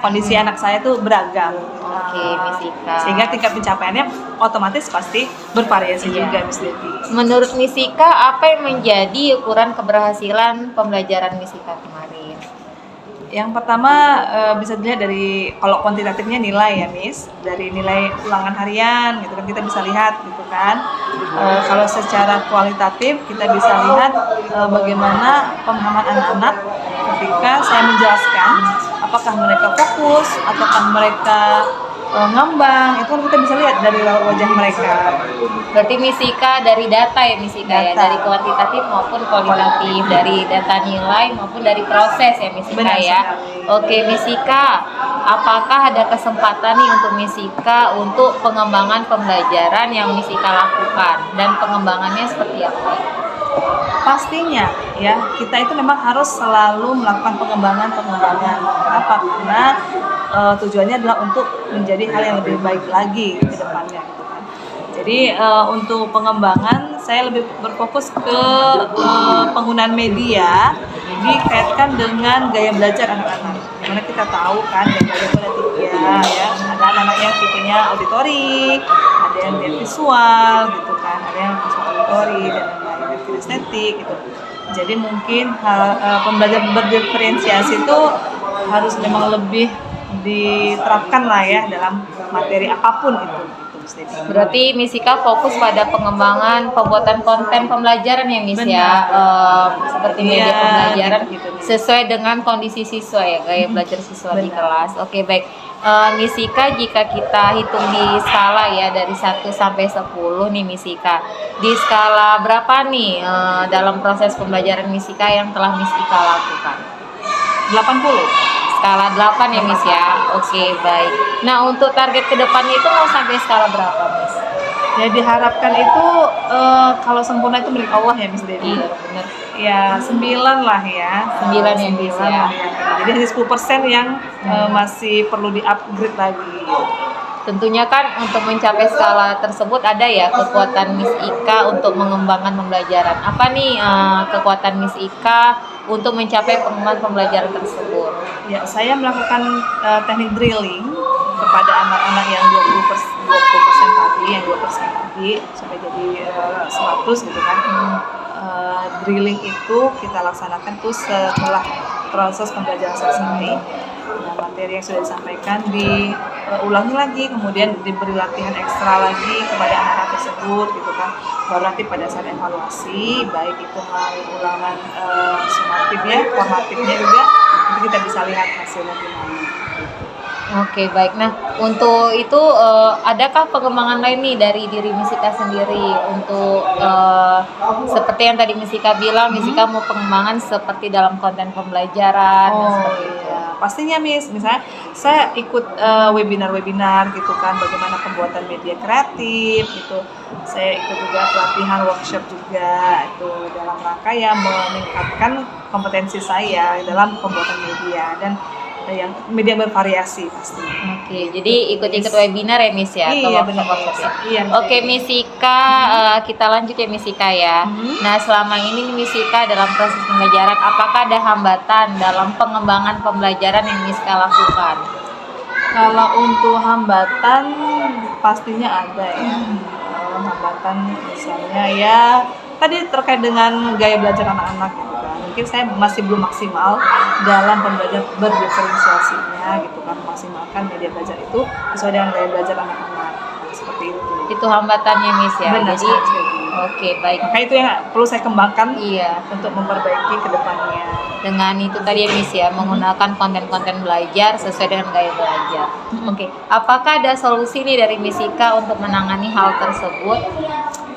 kondisi anak saya itu beragam. Oke, Miss Ika. Sehingga tingkat pencapaiannya otomatis pasti bervariasi Iya. juga Miss Debbie. Menurut Miss Ika, apa yang menjadi ukuran keberhasilan pembelajaran Miss Ika kemarin? Yang pertama bisa dilihat dari, kalau kuantitatifnya nilai ya Miss, dari nilai ulangan harian gitu kan kita bisa lihat gitu kan. Kalau secara kualitatif kita bisa lihat bagaimana pemahaman anak-anak ketika saya menjelaskan, apakah mereka fokus ataukah mereka ngambang, itu kan kita bisa lihat dari wajah mereka. Berarti Miss Ika dari data ya Miss Ika ya, Data. dari kuantitatif maupun kualitatif, dari data nilai maupun dari proses ya Miss Ika Benar ya. sekali. Oke Miss Ika, apakah ada kesempatan nih untuk Miss Ika untuk pengembangan pembelajaran yang Miss Ika lakukan dan pengembangannya seperti apa? Pastinya ya, kita itu memang harus selalu melakukan pengembangan. Kenapa? Karena tujuannya adalah untuk menjadi hal yang lebih baik lagi ke depannya gitu kan. Jadi untuk pengembangan saya lebih berfokus ke penggunaan media dikaitkan dengan gaya belajar anak-anak. Dimana kita tahu kan gaya belajar itu ada 3 ya. Ada anak-anak yang tipenya auditory, ada yang dia visual gitu kan, ada yang visual auditory dan lain-lain, kinestetik gitu. Jadi mungkin pembelajaran berdiferensiasi itu harus memang lebih diterapkan lah ya dalam materi apapun itu. Berarti Miss Ika fokus pada pengembangan pembuatan konten pembelajaran ya Miss ya, seperti media Iya, pembelajaran gitu. sesuai dengan kondisi siswa ya, gaya belajar siswa di kelas. Oke baik, Miss Ika, jika kita hitung di skala ya dari 1 sampai 10 nih Miss Ika, di skala berapa nih dalam proses pembelajaran Miss Ika yang telah Miss Ika lakukan? 80. Skala 8 ya Miss ya. Oke baik. Nah untuk target kedepannya itu mau sampai skala berapa Miss? Ya diharapkan itu kalau sempurna itu milik Allah ya Miss Debbie. Iya benar. Ya 9 lah ya. 9 ya Miss ya. lah ya. Jadi hanya 10% yang masih perlu di-upgrade lagi. Tentunya kan untuk mencapai skala tersebut ada ya kekuatan Miss Ika untuk mengembangkan pembelajaran. Apa nih kekuatan Miss Ika untuk mencapai pengembangan pembelajaran tersebut? Ya, saya melakukan teknik drilling kepada anak-anak yang 20% tadi, yang 2% tadi sampai jadi 100 gitu kan. Drilling itu kita laksanakan tuh setelah proses pembelajaran selesai. Nah, materi yang sudah disampaikan diulangi lagi, kemudian diberi latihan ekstra lagi kepada anak-anak tersebut gitu kan. Baru nanti pada saat evaluasi, baik itu hal ulangan sumatifnya, formatifnya juga, nanti kita bisa lihat hasilnya gimana. Oke, baik. Nah, untuk itu adakah pengembangan lain nih dari diri Misika sendiri untuk seperti yang tadi Misika bilang, Misika mau pengembangan seperti dalam konten pembelajaran, seperti itu. iya, pastinya misalnya saya ikut webinar-webinar gitu kan, bagaimana pembuatan media kreatif gitu. Saya ikut juga pelatihan workshop juga itu dalam rangka ya meningkatkan kompetensi saya dalam pembuatan media dan yang media bervariasi pastinya. Oke, jadi ikut-ikut webinar ya Miss ya? Atau Iya benar. workshop ya? Iya. Oke Misika, kita lanjut ya Misika ya. Nah selama ini nih Misika dalam proses pembelajaran, apakah ada hambatan dalam pengembangan pembelajaran yang Misika lakukan? Kalau untuk hambatan pastinya ada ya. Hambatan misalnya ya tadi terkait dengan gaya belajar anak-anak gitu kan. Mungkin saya masih belum maksimal dalam pembelajaran berdiferensiasinya gitu kan, memaksimalkan media belajar itu sesuai dengan gaya belajar anak-anak. Nah, seperti itu. Itu hambatannya Miss ya? Benar, Jadi, seperti itu. oke baik. Maka itu yang perlu saya kembangkan Iya. untuk memperbaiki ke depannya. Dengan itu tadi ya Miss ya, menggunakan konten-konten belajar sesuai dengan gaya belajar. Oke, apakah ada solusi nih dari Misika untuk menangani hal tersebut?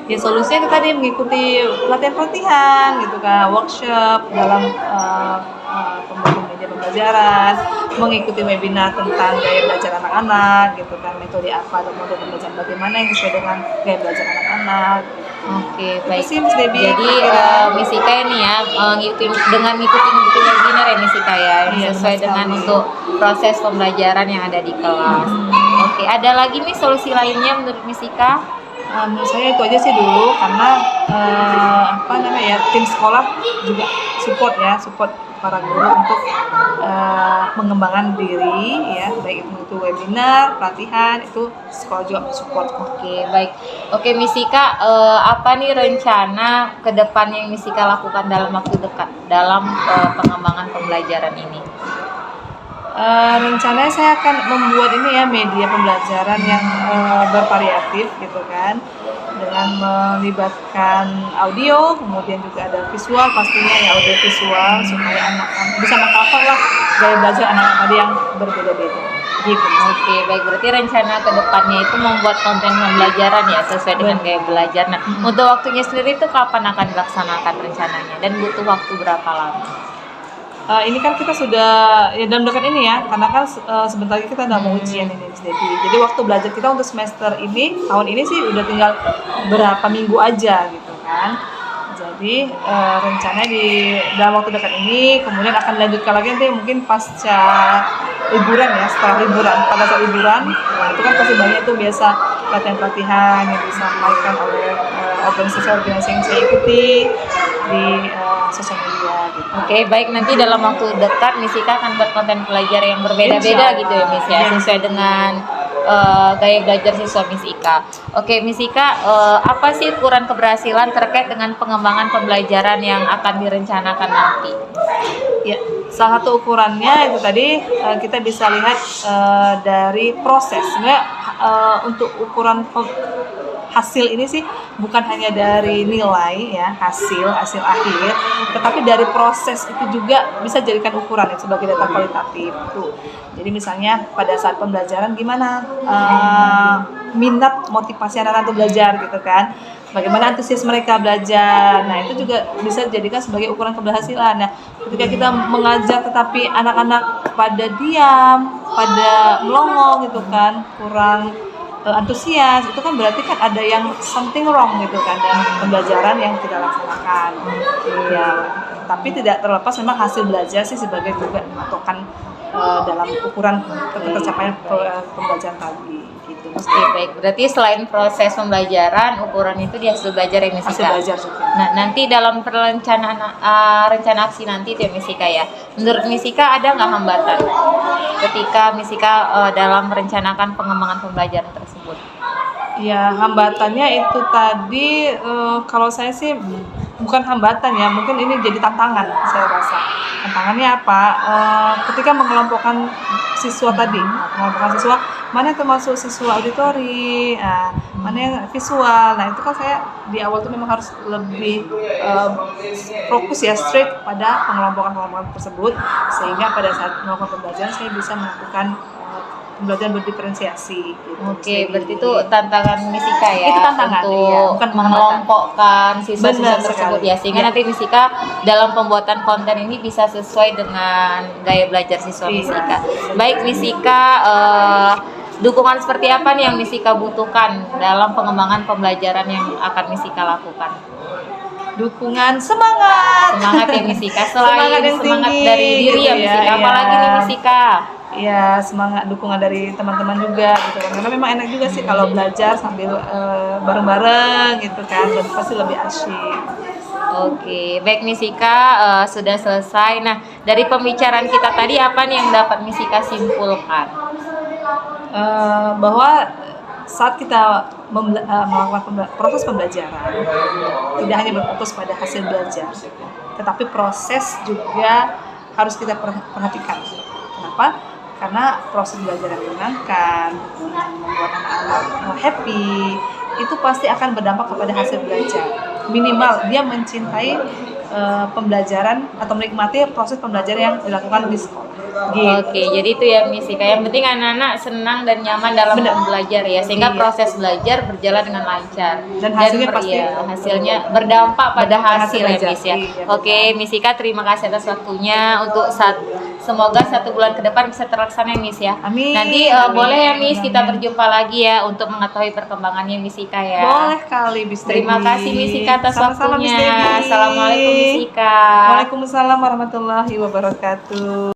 Ya solusinya itu tadi mengikuti pelatihan-pelatihan gitu kan, workshop dalam pembuatan media pembelajaran, mengikuti webinar tentang gaya belajar anak-anak gitu kan, metode apa dan model pembelajaran bagaimana yang sesuai dengan gaya belajar anak-anak. Oke, Itu baik. sih Miss Debbie. Jadi kira-kira. Misika ini ya ngikutin webinar ya Misika ya, yang Iya, sesuai benar dengan sekali. untuk proses pembelajaran yang ada di kelas. Oke, ada lagi nih solusi lainnya menurut Misika? Menurut saya itu aja sih dulu karena tim sekolah juga support para guru untuk mengembangkan diri ya, baik itu webinar, pelatihan itu sekolah juga support. Oke, baik. Oke, Misika, apa nih rencana ke depan yang Misika lakukan dalam waktu dekat dalam pengembangan pembelajaran ini? Rencananya saya akan membuat ini ya media pembelajaran yang bervariatif gitu kan, dengan melibatkan audio, kemudian juga ada visual pastinya ya, audio visual supaya anak-anak bisa menghafal lah gaya belajar anak-anak tadi yang berbeda-beda gitu. Oke, baik. Berarti rencana ke depannya itu membuat konten pembelajaran ya sesuai dengan gaya belajar. Nah, untuk waktunya sendiri itu kapan akan dilaksanakan rencananya dan butuh waktu berapa lama? Ini kan kita sudah ya dalam dekat ini ya, karena kan sebentar lagi kita udah mau ujian ini Miss Debbie. Jadi waktu belajar kita untuk semester ini, tahun ini sih udah tinggal berapa minggu aja gitu kan. Jadi rencananya di dalam waktu dekat ini, kemudian akan dilanjutkan lagi nanti mungkin pasca liburan ya, setelah liburan, pada saat liburan, nah, itu kan pasti banyak tuh biasa pelatihan-pelatihan yang disampaikan oleh organisasi-organisasi yang saya ikuti di sosial media gitu. Oke, baik. Nanti dalam waktu dekat Misika akan buat konten pelajar yang berbeda-beda gitu ya Miss ya, sesuai dengan gaya belajar siswa Miss Ika. Oke, Miss Ika, apa sih ukuran keberhasilan terkait dengan pengembangan pembelajaran yang akan direncanakan nanti? Ya, salah satu ukurannya itu tadi kita bisa lihat dari proses. Sebenarnya untuk ukuran hasil ini sih bukan hanya dari nilai ya, hasil akhir, tetapi dari proses itu juga bisa jadikan ukuran ya, sebagai data kualitatif tuh. Jadi misalnya pada saat pembelajaran gimana minat motivasi anak-anak untuk belajar gitu kan, bagaimana antusias mereka belajar. Nah itu juga bisa dijadikan sebagai ukuran keberhasilan. Nah ketika kita mengajar tetapi anak-anak pada diam, pada melongo gitu kan, kurang antusias, itu kan berarti kan ada yang something wrong gitu kan dengan pembelajaran yang kita laksanakan. Ya, tapi tidak terlepas memang hasil belajar sih sebagai juga patokan dalam ukuran tercapainya pembelajaran tadi gitu. Oke, baik. Berarti selain proses pembelajaran, ukuran itu di hasil belajar ya Miss Hasil Ika? belajar juga. Nah, nanti dalam perencanaan rencana aksi nanti itu ya Miss Ika ya. Menurut Miss Ika ada nggak hambatan ketika Miss Ika dalam merencanakan pengembangan pembelajaran tersebut? Ya hambatannya itu tadi kalau saya sih bukan hambatan ya, mungkin ini jadi tantangan saya rasa. Tantangannya apa? Ketika mengelompokkan siswa tadi, mengelompokkan siswa mana yang termasuk siswa auditori, mana yang visual. Nah itu kan saya di awal tuh memang harus lebih fokus ya, straight pada pengelompokan tersebut, sehingga pada saat melakukan pembelajaran saya bisa melakukan pembelajaran berdiferensiasi. Gitu. Oke, berarti itu tantangan Misika ya. Itu tantangan, untuk iya, bukan penghambatan. mengelompokkan siswa-siswa Benar tersebut sekali. ya, sehingga Ya. nanti Misika dalam pembuatan konten ini bisa sesuai dengan gaya belajar siswa Iya. Misika. Baik Misika, dukungan seperti apa nih yang Misika butuhkan dalam pengembangan pembelajaran yang akan Misika lakukan? Dukungan semangat. Semangat ya Misika, selain yang semangat tinggi, dari diri ya gitu Misika, iya. apalagi nih Misika? Ya, semangat dukungan dari teman-teman juga gitu kan. Karena memang enak juga sih kalau belajar sambil bareng-bareng gitu kan, dan pasti lebih asyik. Oke, baik Misika, sudah selesai. Nah, dari pembicaraan kita tadi apa nih yang dapat Misika simpulkan? Bahwa saat kita melakukan proses pembelajaran tidak hanya berfokus pada hasil belajar, tetapi proses juga harus kita perhatikan. Kenapa? Karena proses belajar yang menyenangkan, membuat anak-anak happy, itu pasti akan berdampak kepada hasil belajar. Minimal dia mencintai pembelajaran atau menikmati proses pembelajaran yang dilakukan di sekolah. Gitu. Oke, jadi itu ya Misika. Yang penting anak-anak senang dan nyaman dalam Benar. belajar ya, sehingga Iya. proses belajar berjalan dengan lancar. Dan hasilnya pasti hasilnya berdampak pada hasil ya belajar. Miss ya. Iya, Oke, Misika terima kasih atas waktunya untuk semoga 1 bulan ke depan bisa terlaksana ya Miss ya. Amin. Nanti Amin. boleh ya Miss kita Amin. berjumpa lagi ya untuk mengetahui perkembangannya Misika ya. Boleh kali, Miss Debbie. Terima kasih Misika atas Sama-sama, Miss waktunya. Debbie. Assalamualaikum Misika. Waalaikumsalam warahmatullahi wabarakatuh.